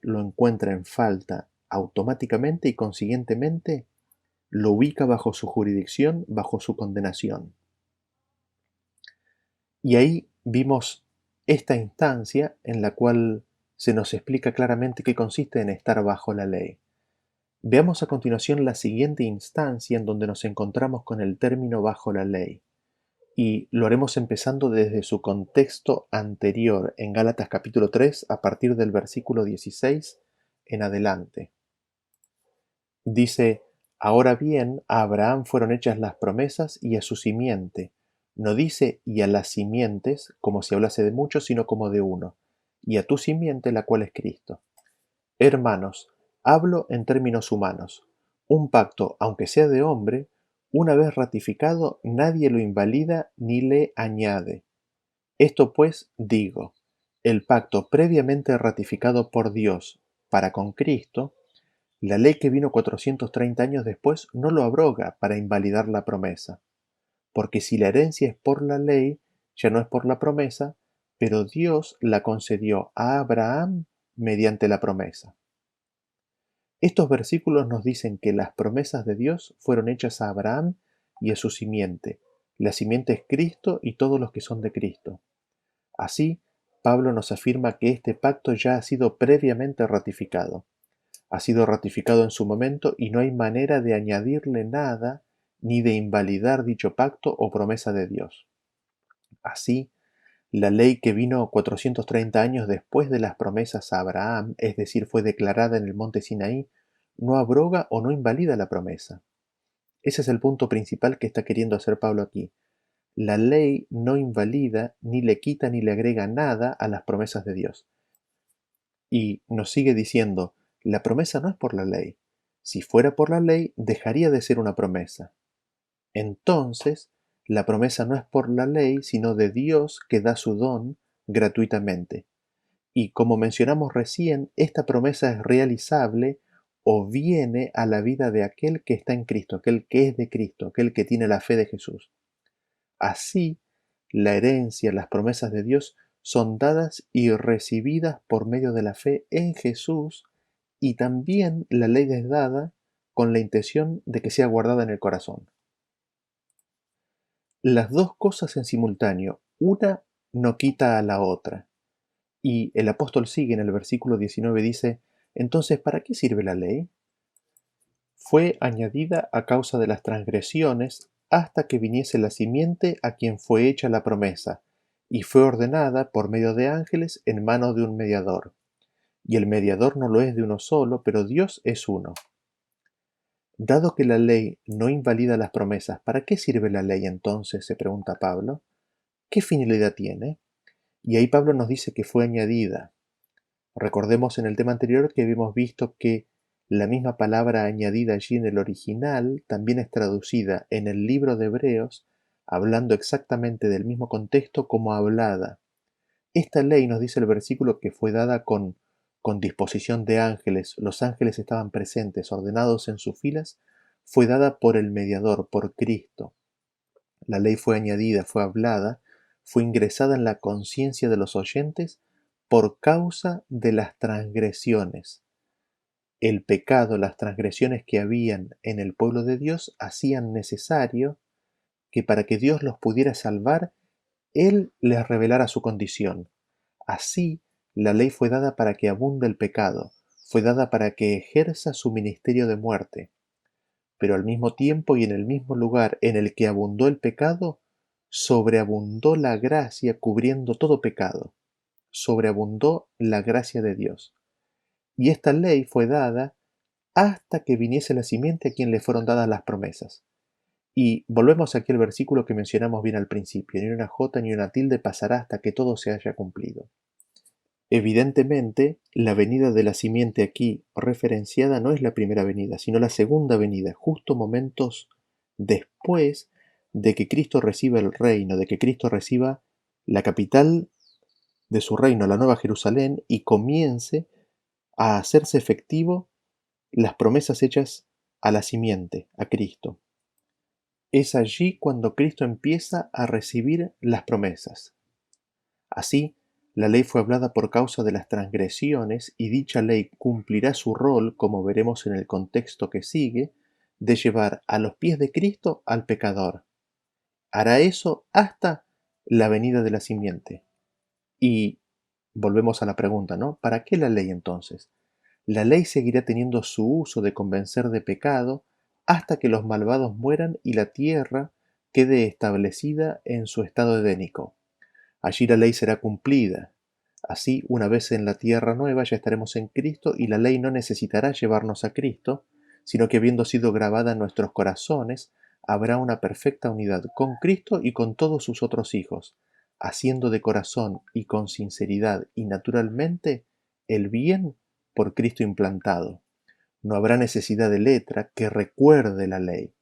lo encuentra en falta automáticamente y consiguientemente lo ubica bajo su jurisdicción, bajo su condenación. Y ahí vimos esta instancia en la cual se nos explica claramente qué consiste en estar bajo la ley. Veamos a continuación la siguiente instancia en donde nos encontramos con el término bajo la ley. Y lo haremos empezando desde su contexto anterior en Gálatas capítulo 3 a partir del versículo 16 en adelante. Dice, ahora bien, a Abraham fueron hechas las promesas y a su simiente. No dice y a las simientes, como si hablase de muchos, sino como de uno, y a tu simiente, la cual es Cristo. Hermanos, hablo en términos humanos. Un pacto, aunque sea de hombre, una vez ratificado, nadie lo invalida ni le añade. Esto pues digo, el pacto previamente ratificado por Dios para con Cristo, la ley que vino 430 años después no lo abroga para invalidar la promesa, porque si la herencia es por la ley, ya no es por la promesa, pero Dios la concedió a Abraham mediante la promesa. Estos versículos nos dicen que las promesas de Dios fueron hechas a Abraham y a su simiente. La simiente es Cristo y todos los que son de Cristo. Así, Pablo nos afirma que este pacto ya ha sido previamente ratificado. Ha sido ratificado en su momento y no hay manera de añadirle nada ni de invalidar dicho pacto o promesa de Dios. Así, la ley que vino 430 años después de las promesas a Abraham, es decir, fue declarada en el monte Sinaí, no abroga o no invalida la promesa. Ese es el punto principal que está queriendo hacer Pablo aquí. La ley no invalida, ni le quita ni le agrega nada a las promesas de Dios. Y nos sigue diciendo, la promesa no es por la ley. Si fuera por la ley, dejaría de ser una promesa. Entonces, la promesa no es por la ley, sino de Dios que da su don gratuitamente. Y como mencionamos recién, esta promesa es realizable o viene a la vida de aquel que está en Cristo, aquel que es de Cristo, aquel que tiene la fe de Jesús. Así, la herencia, las promesas de Dios son dadas y recibidas por medio de la fe en Jesús, y también la ley es dada con la intención de que sea guardada en el corazón. Las dos cosas en simultáneo, una no quita a la otra. Y el apóstol sigue en el versículo 19, dice, entonces, ¿para qué sirve la ley? Fue añadida a causa de las transgresiones hasta que viniese la simiente a quien fue hecha la promesa, y fue ordenada por medio de ángeles en mano de un mediador. Y el mediador no lo es de uno solo, pero Dios es uno. Dado que la ley no invalida las promesas, ¿para qué sirve la ley entonces? Se pregunta Pablo. ¿Qué finalidad tiene? Y ahí Pablo nos dice que fue añadida. Recordemos en el tema anterior que habíamos visto que la misma palabra añadida allí en el original también es traducida en el libro de Hebreos, hablando exactamente del mismo contexto como hablada. Esta ley, nos dice el versículo, que fue dada con disposición de ángeles, los ángeles estaban presentes, ordenados en sus filas, fue dada por el mediador, por Cristo. La ley fue añadida, fue hablada, fue ingresada en la conciencia de los oyentes por causa de las transgresiones. El pecado, las transgresiones que habían en el pueblo de Dios hacían necesario que para que Dios los pudiera salvar, Él les revelara su condición. Así, la ley fue dada para que abunde el pecado, fue dada para que ejerza su ministerio de muerte. Pero al mismo tiempo y en el mismo lugar en el que abundó el pecado, sobreabundó la gracia cubriendo todo pecado. Sobreabundó la gracia de Dios. Y esta ley fue dada hasta que viniese la simiente a quien le fueron dadas las promesas. Y volvemos aquí al versículo que mencionamos bien al principio, ni una jota ni una tilde pasará hasta que todo se haya cumplido. Evidentemente, la venida de la simiente aquí referenciada no es la primera venida, sino la segunda venida, justo momentos después de que Cristo reciba el reino, de que Cristo reciba la capital de su reino, la Nueva Jerusalén, y comience a hacerse efectivo las promesas hechas a la simiente, a Cristo. Es allí cuando Cristo empieza a recibir las promesas. Así, la ley fue hablada por causa de las transgresiones y dicha ley cumplirá su rol, como veremos en el contexto que sigue, de llevar a los pies de Cristo al pecador. Hará eso hasta la venida de la simiente. Y volvemos a la pregunta, ¿no? ¿Para qué la ley entonces? La ley seguirá teniendo su uso de convencer de pecado hasta que los malvados mueran y la tierra quede establecida en su estado edénico. Allí la ley será cumplida. Así, una vez en la tierra nueva, ya estaremos en Cristo y la ley no necesitará llevarnos a Cristo, sino que habiendo sido grabada en nuestros corazones, habrá una perfecta unidad con Cristo y con todos sus otros hijos, haciendo de corazón y con sinceridad y naturalmente el bien por Cristo implantado. No habrá necesidad de letra que recuerde la ley.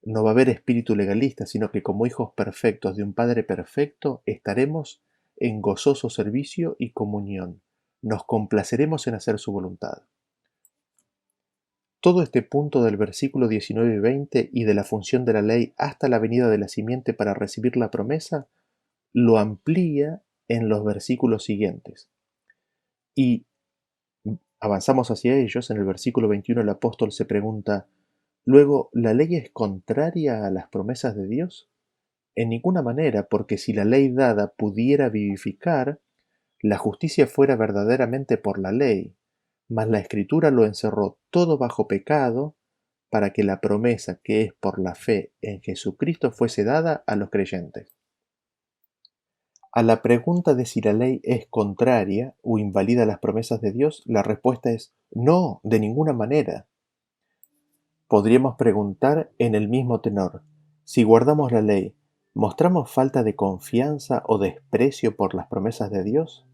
No va a haber espíritu legalista, sino que como hijos perfectos de un Padre perfecto estaremos en gozoso servicio y comunión. Nos complaceremos en hacer su voluntad. Todo este punto del versículo 19 y 20 y de la función de la ley hasta la venida de la simiente para recibir la promesa, lo amplía en los versículos siguientes. Y Avanzamos hacia ellos. En el versículo 21 el apóstol se pregunta, luego, ¿la ley es contraria a las promesas de Dios? En ninguna manera, porque si la ley dada pudiera vivificar, la justicia fuera verdaderamente por la ley, mas la Escritura lo encerró todo bajo pecado, para que la promesa que es por la fe en Jesucristo fuese dada a los creyentes. A la pregunta de si la ley es contraria o invalida las promesas de Dios, la respuesta es no, de ninguna manera. Podríamos preguntar en el mismo tenor, si guardamos la ley, ¿mostramos falta de confianza o desprecio por las promesas de Dios?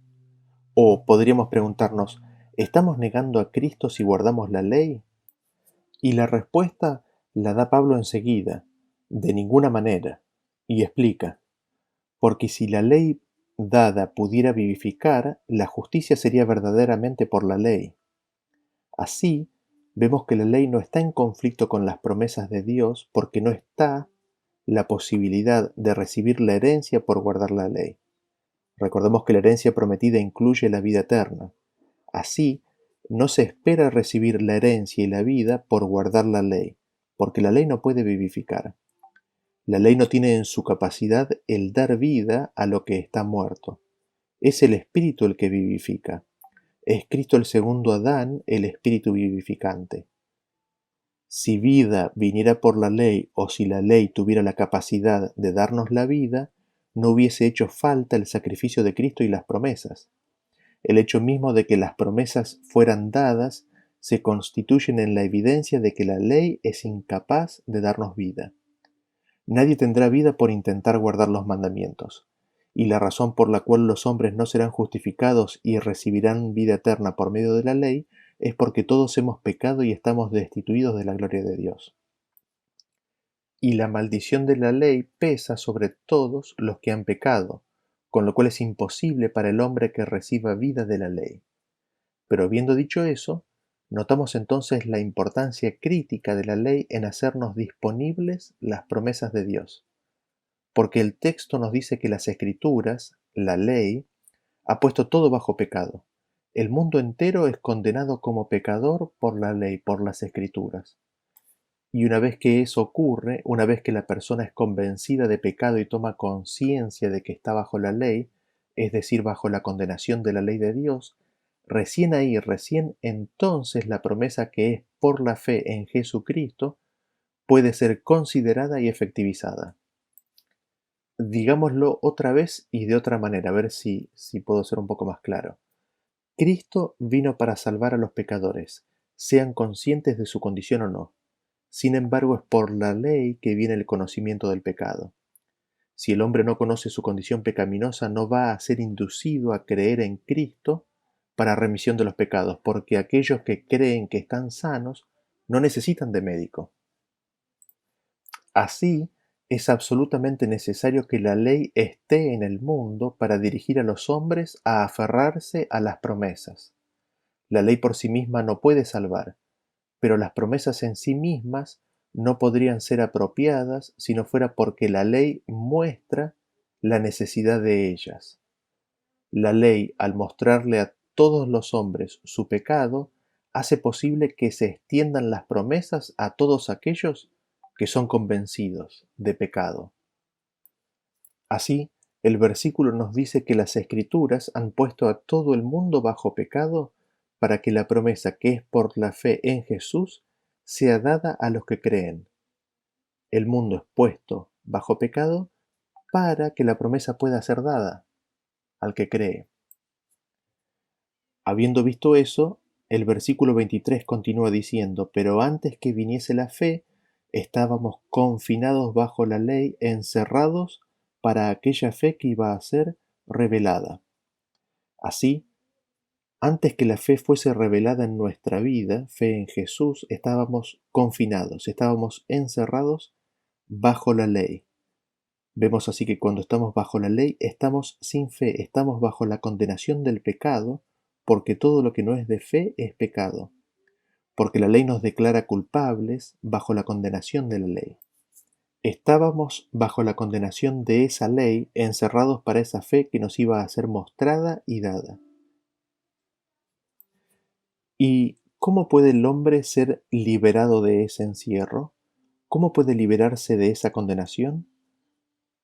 O podríamos preguntarnos, ¿estamos negando a Cristo si guardamos la ley? Y la respuesta la da Pablo enseguida, de ninguna manera, y explica, porque si la ley dada pudiera vivificar, la justicia sería verdaderamente por la ley. Así, vemos que la ley no está en conflicto con las promesas de Dios porque no está la posibilidad de recibir la herencia por guardar la ley. Recordemos que la herencia prometida incluye la vida eterna. Así, no se espera recibir la herencia y la vida por guardar la ley, porque la ley no puede vivificar. La ley no tiene en su capacidad el dar vida a lo que está muerto. Es el Espíritu el que vivifica. Es Cristo el segundo Adán, el Espíritu vivificante. Si vida viniera por la ley o si la ley tuviera la capacidad de darnos la vida, no hubiese hecho falta el sacrificio de Cristo y las promesas. El hecho mismo de que las promesas fueran dadas se constituyen en la evidencia de que la ley es incapaz de darnos vida. Nadie tendrá vida por intentar guardar los mandamientos, y la razón por la cual los hombres no serán justificados y recibirán vida eterna por medio de la ley es porque todos hemos pecado y estamos destituidos de la gloria de Dios. Y la maldición de la ley pesa sobre todos los que han pecado, con lo cual es imposible para el hombre que reciba vida de la ley. Pero habiendo dicho eso, notamos entonces la importancia crítica de la ley en hacernos disponibles las promesas de Dios, porque el texto nos dice que las Escrituras, la ley, ha puesto todo bajo pecado. El mundo entero es condenado como pecador por la ley, por las Escrituras. Y una vez que eso ocurre, una vez que la persona es convencida de pecado y toma conciencia de que está bajo la ley, es decir, bajo la condenación de la ley de Dios, recién ahí, recién entonces la promesa que es por la fe en Jesucristo puede ser considerada y efectivizada. Digámoslo otra vez y de otra manera, a ver si puedo ser un poco más claro. Cristo vino para salvar a los pecadores, sean conscientes de su condición o no. Sin embargo, es por la ley que viene el conocimiento del pecado. Si el hombre no conoce su condición pecaminosa, no va a ser inducido a creer en Cristo para remisión de los pecados, porque aquellos que creen que están sanos no necesitan de médico. Así, es absolutamente necesario que la ley esté en el mundo para dirigir a los hombres a aferrarse a las promesas. La ley por sí misma no puede salvar, pero las promesas en sí mismas no podrían ser apropiadas si no fuera porque la ley muestra la necesidad de ellas. La ley, al mostrarle a todos los hombres su pecado, hace posible que se extiendan las promesas a todos aquellos que son convencidos de pecado. Así, el versículo nos dice que las Escrituras han puesto a todo el mundo bajo pecado para que la promesa que es por la fe en Jesús sea dada a los que creen. El mundo es puesto bajo pecado para que la promesa pueda ser dada al que cree. Habiendo visto eso, el versículo 23 continúa diciendo, pero antes que viniese la fe, estábamos confinados bajo la ley, encerrados para aquella fe que iba a ser revelada. Así, antes que la fe fuese revelada en nuestra vida, fe en Jesús, estábamos confinados, estábamos encerrados bajo la ley. Vemos así que cuando estamos bajo la ley, estamos sin fe, estamos bajo la condenación del pecado, porque todo lo que no es de fe es pecado, porque la ley nos declara culpables bajo la condenación de la ley. Estábamos bajo la condenación de esa ley, encerrados para esa fe que nos iba a ser mostrada y dada. ¿Y cómo puede el hombre ser liberado de ese encierro? ¿Cómo puede liberarse de esa condenación?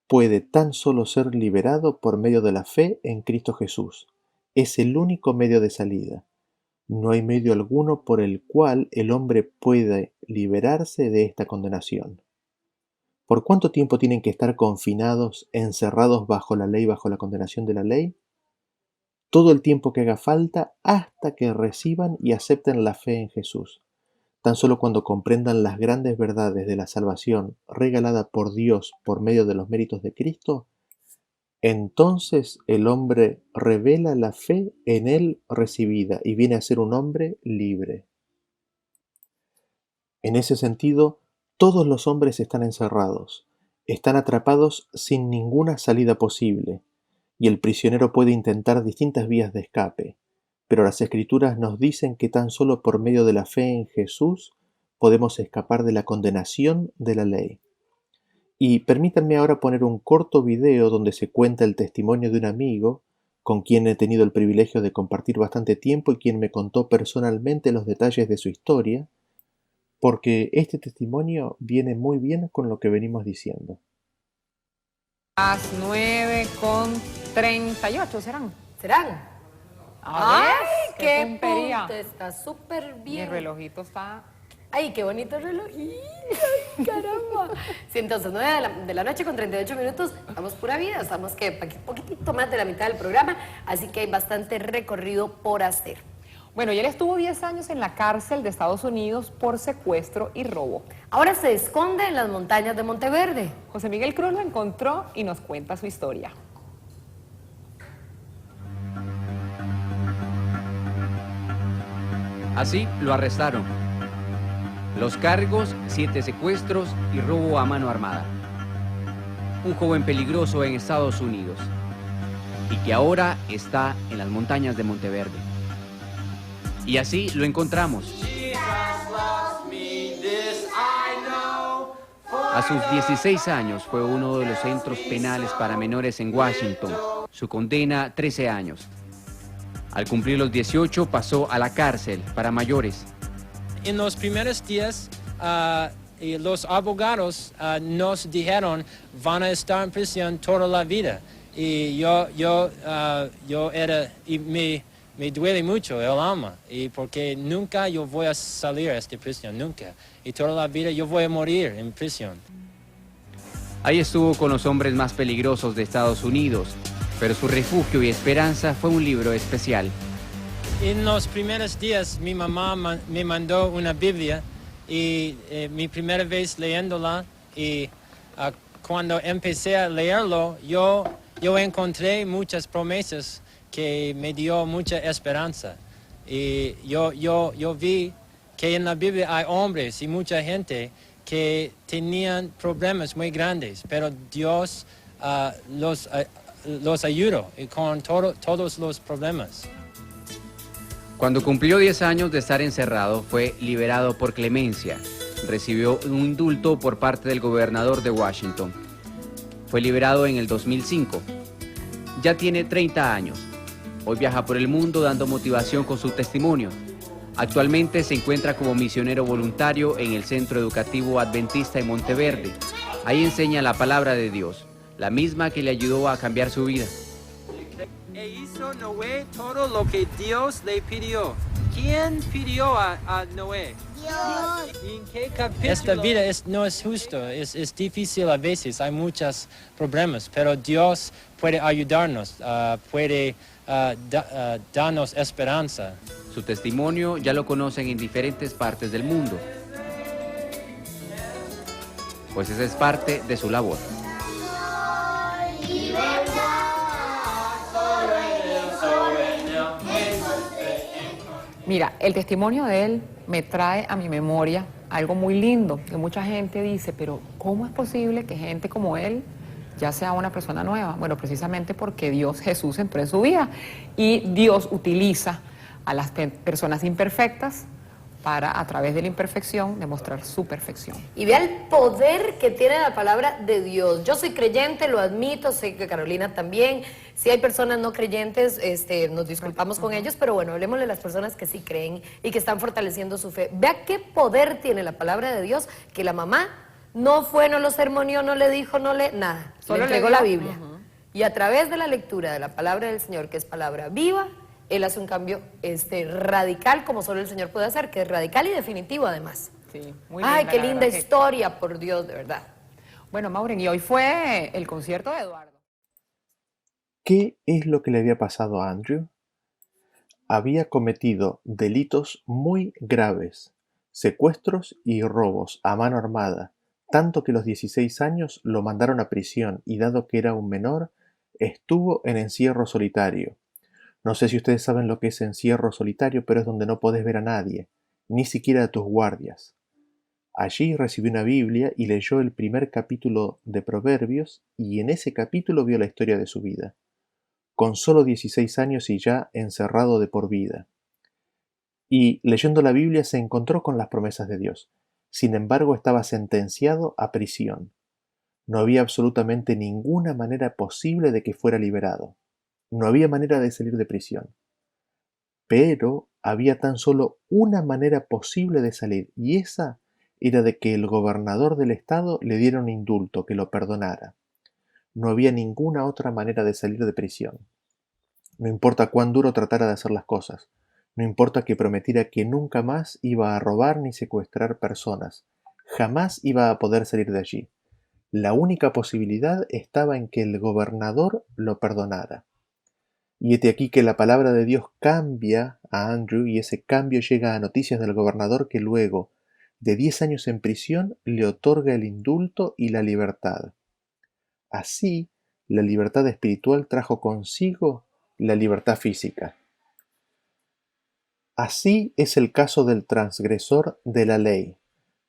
Puede tan solo ser liberado por medio de la fe en Cristo Jesús. Es el único medio de salida. No hay medio alguno por el cual el hombre puede liberarse de esta condenación. ¿Por cuánto tiempo tienen que estar confinados, encerrados bajo la ley, bajo la condenación de la ley? Todo el tiempo que haga falta hasta que reciban y acepten la fe en Jesús. Tan solo cuando comprendan las grandes verdades de la salvación regalada por Dios por medio de los méritos de Cristo, entonces el hombre revela la fe en él recibida y viene a ser un hombre libre. En ese sentido, todos los hombres están encerrados, están atrapados sin ninguna salida posible, y el prisionero puede intentar distintas vías de escape, pero las Escrituras nos dicen que tan solo por medio de la fe en Jesús podemos escapar de la condenación de la ley. Y permítanme ahora poner un corto video donde se cuenta el testimonio de un amigo con quien he tenido el privilegio de compartir bastante tiempo y quien me contó personalmente los detalles de su historia, porque este testimonio viene muy bien con lo que venimos diciendo. Las 9:38 serán. ¿Serán? A ver, ¡Ay, qué puntería! punto! Está súper bien. Mi relojito está... ¡Ay, qué bonito relojito! ¡Ay, caramba! Sí, entonces, 9 de la noche con 38 minutos, estamos pura vida, estamos que poquitito más de la mitad del programa, así que hay bastante recorrido por hacer. Bueno, y él estuvo 10 años en la cárcel de Estados Unidos por secuestro y robo. Ahora se esconde en las montañas de Monteverde. José Miguel Cruz lo encontró y nos cuenta su historia. Así lo arrestaron. Los cargos, 7 secuestros y robo a mano armada. Un joven peligroso en Estados Unidos y que ahora está en las montañas de Monteverde. Y así lo encontramos. A sus 16 años fue uno de los centros penales para menores en Washington. Su condena, 13 años. Al cumplir los 18 pasó a la cárcel para mayores. En los primeros días, los abogados nos dijeron van a estar en prisión toda la vida. Y me duele mucho el alma, porque nunca yo voy a salir de esta prisión, nunca. Y toda la vida yo voy a morir en prisión. Ahí estuvo con los hombres más peligrosos de Estados Unidos, pero su refugio y esperanza fue un libro especial. En los primeros días mi mamá me mandó una Biblia y mi primera vez leyéndola y cuando empecé a leerlo yo encontré muchas promesas que me dio mucha esperanza. Y yo vi que en la Biblia hay hombres y mucha gente que tenían problemas muy grandes, pero Dios los ayudó con todos los problemas. Cuando cumplió 10 años de estar encerrado, fue liberado por clemencia. Recibió un indulto por parte del gobernador de Washington. Fue liberado en el 2005. Ya tiene 30 años. Hoy viaja por el mundo dando motivación con su testimonio. Actualmente se encuentra como misionero voluntario en el Centro Educativo Adventista en Monteverde. Ahí enseña la palabra de Dios, la misma que le ayudó a cambiar su vida. E hizo Noé todo lo que Dios le pidió. ¿Quién pidió a Noé? Dios. ¿En qué capítulo? Esta vida no es justo, es difícil a veces, hay muchos problemas, pero Dios puede ayudarnos, puede darnos esperanza. Su testimonio ya lo conocen en diferentes partes del mundo, pues esa es parte de su labor. Mira, el testimonio de él me trae a mi memoria algo muy lindo, que mucha gente dice, pero ¿cómo es posible que gente como él ya sea una persona nueva? Bueno, precisamente porque Dios Jesús entró en su vida y Dios utiliza a las personas imperfectas para, a través de la imperfección, demostrar su perfección. Y vea el poder que tiene la palabra de Dios. Yo soy creyente, lo admito, sé que Carolina también. Si hay personas no creyentes, nos disculpamos con ellos, pero bueno, hablemosle a las personas que sí creen y que están fortaleciendo su fe. Vea qué poder tiene la palabra de Dios, que la mamá no fue, no lo sermoneó, no le dijo, nada. Solo le entregó la Biblia. Y a través de la lectura de la palabra del Señor, que es palabra viva, Él hace un cambio radical, como solo el Señor puede hacer, que es radical y definitivo además. Sí, muy Ay, linda, qué la linda verdad que- historia, por Dios, de verdad. Bueno, Maureen, y hoy fue el concierto de Eduardo. ¿Qué es lo que le había pasado a Andrew? Había cometido delitos muy graves, secuestros y robos a mano armada, tanto que a los 16 años lo mandaron a prisión y dado que era un menor, estuvo en encierro solitario. No sé si ustedes saben lo que es encierro solitario, pero es donde no podés ver a nadie, ni siquiera a tus guardias. Allí recibió una Biblia y leyó el primer capítulo de Proverbios y en ese capítulo vio la historia de su vida, con solo 16 años y ya encerrado de por vida. Y leyendo la Biblia se encontró con las promesas de Dios. Sin embargo, estaba sentenciado a prisión. No había absolutamente ninguna manera posible de que fuera liberado. No había manera de salir de prisión. Pero había tan solo una manera posible de salir, y esa era de que el gobernador del estado le diera un indulto, que lo perdonara. No había ninguna otra manera de salir de prisión. No importa cuán duro tratara de hacer las cosas, no importa que prometiera que nunca más iba a robar ni secuestrar personas, jamás iba a poder salir de allí. La única posibilidad estaba en que el gobernador lo perdonara. Y hete aquí que la palabra de Dios cambia a Andrew y ese cambio llega a noticias del gobernador que luego de 10 años en prisión le otorga el indulto y la libertad. Así, la libertad espiritual trajo consigo la libertad física. Así es el caso del transgresor de la ley,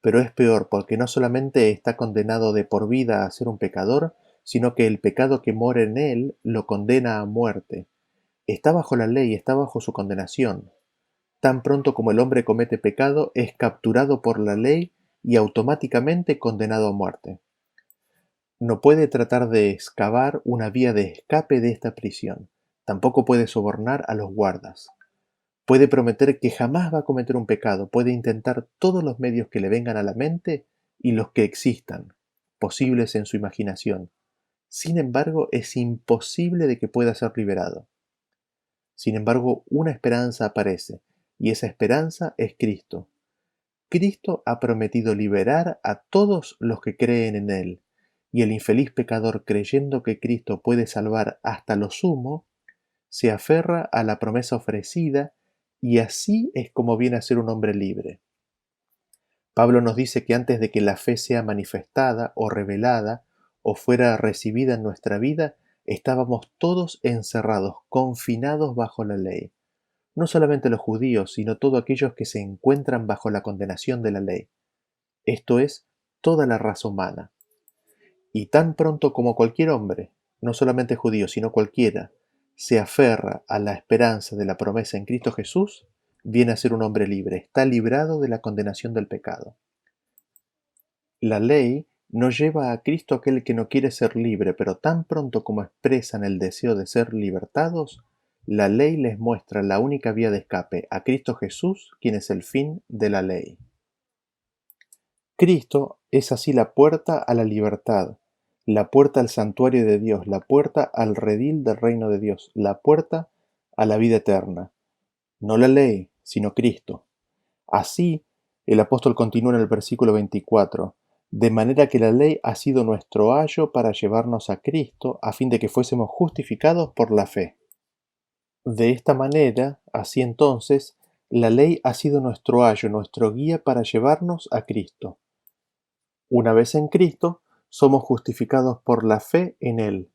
pero es peor porque no solamente está condenado de por vida a ser un pecador, sino que el pecado que mora en él lo condena a muerte. Está bajo la ley, está bajo su condenación. Tan pronto como el hombre comete pecado, es capturado por la ley y automáticamente condenado a muerte. No puede tratar de excavar una vía de escape de esta prisión. Tampoco puede sobornar a los guardas. Puede prometer que jamás va a cometer un pecado. Puede intentar todos los medios que le vengan a la mente y los que existan, posibles en su imaginación. Sin embargo, es imposible de que pueda ser liberado. Sin embargo, una esperanza aparece, y esa esperanza es Cristo. Cristo ha prometido liberar a todos los que creen en Él, y el infeliz pecador, creyendo que Cristo puede salvar hasta lo sumo, se aferra a la promesa ofrecida, y así es como viene a ser un hombre libre. Pablo nos dice que antes de que la fe sea manifestada o revelada, o fuera recibida en nuestra vida, estábamos todos encerrados, confinados bajo la ley. No solamente los judíos, sino todos aquellos que se encuentran bajo la condenación de la ley. Esto es, toda la raza humana. Y tan pronto como cualquier hombre, no solamente judío, sino cualquiera, se aferra a la esperanza de la promesa en Cristo Jesús, viene a ser un hombre libre, está librado de la condenación del pecado. La ley no lleva a Cristo aquel que no quiere ser libre, pero tan pronto como expresan el deseo de ser libertados, la ley les muestra la única vía de escape, a Cristo Jesús, quien es el fin de la ley. Cristo es así la puerta a la libertad, la puerta al santuario de Dios, la puerta al redil del reino de Dios, la puerta a la vida eterna. No la ley, sino Cristo. Así, el apóstol continúa en el versículo 24, de manera que la ley ha sido nuestro ayo para llevarnos a Cristo, a fin de que fuésemos justificados por la fe. De esta manera, así entonces, la ley ha sido nuestro ayo, nuestro guía para llevarnos a Cristo. Una vez en Cristo, somos justificados por la fe en Él.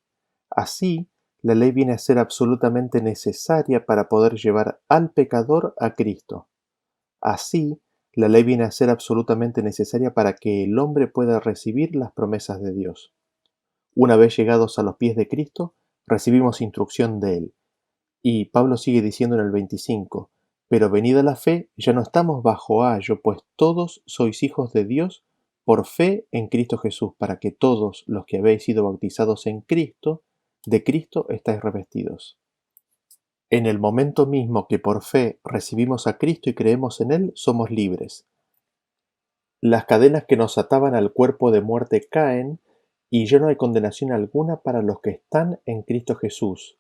Así, la ley viene a ser absolutamente necesaria para poder llevar al pecador a Cristo. Así, la ley viene a ser absolutamente necesaria para que el hombre pueda recibir las promesas de Dios. Una vez llegados a los pies de Cristo, recibimos instrucción de Él. Y Pablo sigue diciendo en el 25, Pero venida la fe, ya no estamos bajo ayo, pues todos sois hijos de Dios por fe en Cristo Jesús, para que todos los que habéis sido bautizados en Cristo, de Cristo estáis revestidos. En el momento mismo que por fe recibimos a Cristo y creemos en Él, somos libres. Las cadenas que nos ataban al cuerpo de muerte caen, y ya no hay condenación alguna para los que están en Cristo Jesús,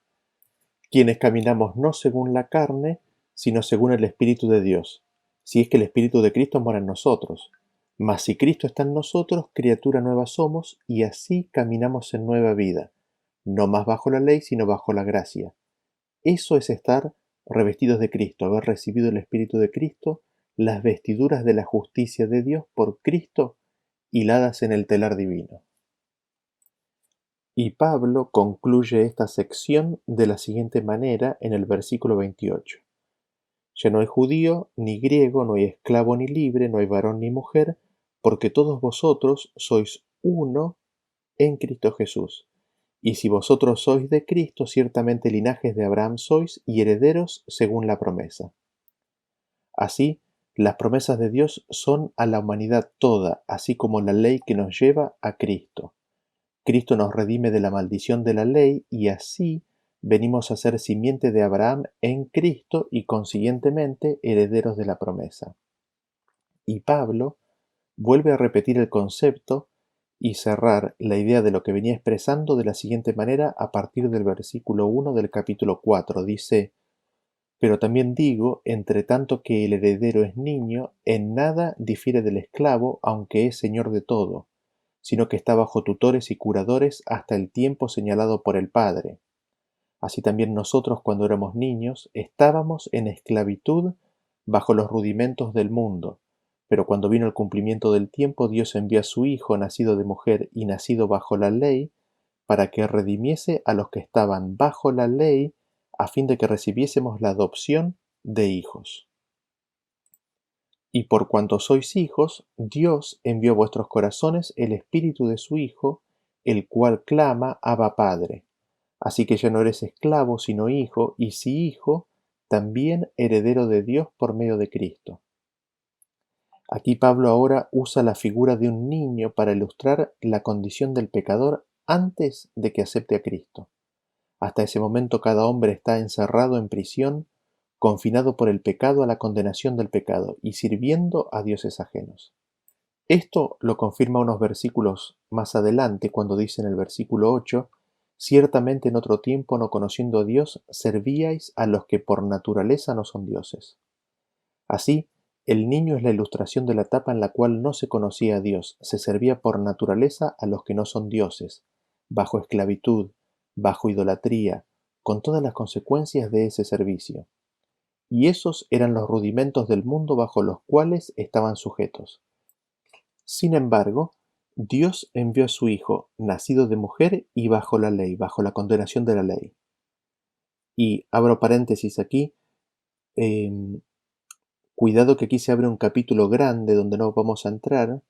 quienes caminamos no según la carne, sino según el Espíritu de Dios, si es que el Espíritu de Cristo mora en nosotros. Mas si Cristo está en nosotros, criatura nueva somos, y así caminamos en nueva vida, no más bajo la ley, sino bajo la gracia. Eso es estar revestidos de Cristo, haber recibido el Espíritu de Cristo, las vestiduras de la justicia de Dios por Cristo, hiladas en el telar divino. Y Pablo concluye esta sección de la siguiente manera en el versículo 28. Ya no hay judío ni griego, no hay esclavo ni libre, no hay varón ni mujer, porque todos vosotros sois uno en Cristo Jesús. Y si vosotros sois de Cristo, ciertamente linajes de Abraham sois y herederos según la promesa. Así, las promesas de Dios son a la humanidad toda, así como la ley que nos lleva a Cristo. Cristo nos redime de la maldición de la ley y así venimos a ser simiente de Abraham en Cristo y consiguientemente herederos de la promesa. Y Pablo vuelve a repetir el concepto y cerrar la idea de lo que venía expresando de la siguiente manera a partir del versículo 1 del capítulo 4. Dice: pero también digo, entre tanto que el heredero es niño, en nada difiere del esclavo, aunque es señor de todo, sino que está bajo tutores y curadores hasta el tiempo señalado por el Padre. Así también nosotros, cuando éramos niños, estábamos en esclavitud bajo los rudimentos del mundo. Pero cuando vino el cumplimiento del tiempo, Dios envió a su Hijo, nacido de mujer y nacido bajo la ley, para que redimiese a los que estaban bajo la ley, a fin de que recibiésemos la adopción de hijos. Y por cuanto sois hijos, Dios envió a vuestros corazones el Espíritu de su Hijo, el cual clama: Abba, Padre. Así que ya no eres esclavo, sino hijo, y si hijo, también heredero de Dios por medio de Cristo. Aquí Pablo ahora usa la figura de un niño para ilustrar la condición del pecador antes de que acepte a Cristo. Hasta ese momento cada hombre está encerrado en prisión, confinado por el pecado a la condenación del pecado y sirviendo a dioses ajenos. Esto lo confirma unos versículos más adelante cuando dice en el versículo 8: ciertamente en otro tiempo, no conociendo a Dios, servíais a los que por naturaleza no son dioses. Así, el niño es la ilustración de la etapa en la cual no se conocía a Dios, se servía por naturaleza a los que no son dioses, bajo esclavitud, bajo idolatría, con todas las consecuencias de ese servicio. Y esos eran los rudimentos del mundo bajo los cuales estaban sujetos. Sin embargo, Dios envió a su Hijo, nacido de mujer y bajo la ley, bajo la condenación de la ley. Y abro paréntesis aquí, cuidado que aquí se abre un capítulo grande donde no vamos a entrar,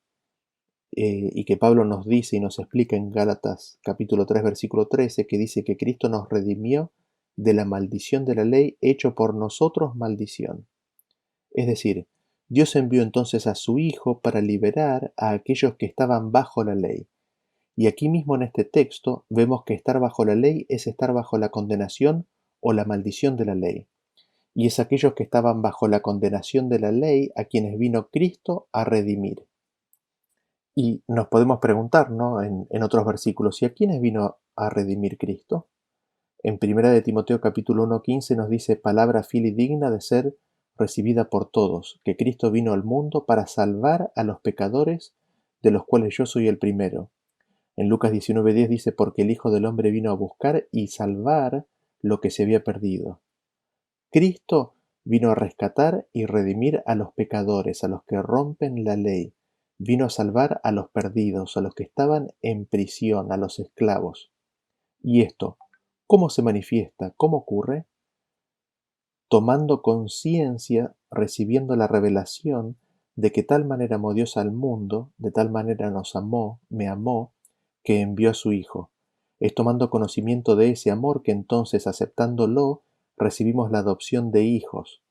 y que Pablo nos dice y nos explica en Gálatas capítulo 3 versículo 13, que dice que Cristo nos redimió de la maldición de la ley, hecho por nosotros maldición. Es decir, Dios envió entonces a su Hijo para liberar a aquellos que estaban bajo la ley. Y aquí mismo en este texto vemos que estar bajo la ley es estar bajo la condenación o la maldición de la ley. Y es aquellos que estaban bajo la condenación de la ley a quienes vino Cristo a redimir. Y nos podemos preguntar, ¿no?, en otros versículos, ¿y a quiénes vino a redimir Cristo? En 1 de Timoteo capítulo 1:15 nos dice: palabra fiel y digna de ser recibida por todos, que Cristo vino al mundo para salvar a los pecadores, de los cuales yo soy el primero. En Lucas 19:10 dice: porque el Hijo del Hombre vino a buscar y salvar lo que se había perdido. Cristo vino a rescatar y redimir a los pecadores, a los que rompen la ley. Vino a salvar a los perdidos, a los que estaban en prisión, a los esclavos. Y esto, ¿cómo se manifiesta? ¿Cómo ocurre? Tomando conciencia, recibiendo la revelación de que tal manera amó Dios al mundo, de tal manera nos amó, me amó, que envió a su Hijo. Es tomando conocimiento de ese amor que entonces, aceptándolo, recibimos la adopción de hijos.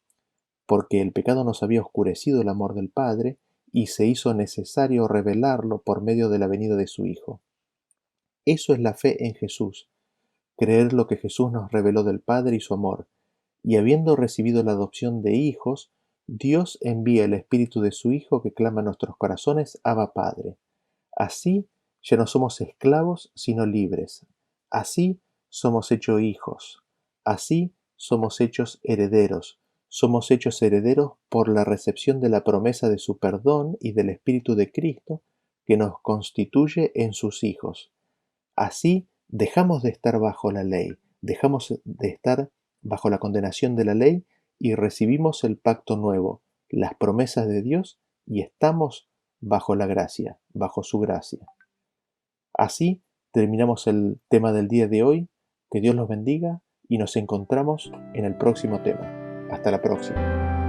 porque el pecado nos había oscurecido el amor del Padre y se hizo necesario revelarlo por medio de la venida de su Hijo. Eso es la fe en Jesús, creer lo que Jesús nos reveló del Padre y su amor, y habiendo recibido la adopción de hijos, Dios envía el Espíritu de su Hijo que clama en nuestros corazones, Abba Padre. Así ya no somos esclavos, sino libres. Así somos hechos hijos. Así somos hechos herederos. Somos hechos herederos por la recepción de la promesa de su perdón y del Espíritu de Cristo que nos constituye en sus hijos. Así dejamos de estar bajo la ley, dejamos de estar bajo la condenación de la ley y recibimos el pacto nuevo, las promesas de Dios y estamos bajo la gracia, bajo su gracia. Así terminamos el tema del día de hoy. Que Dios los bendiga y nos encontramos en el próximo tema. Hasta la próxima.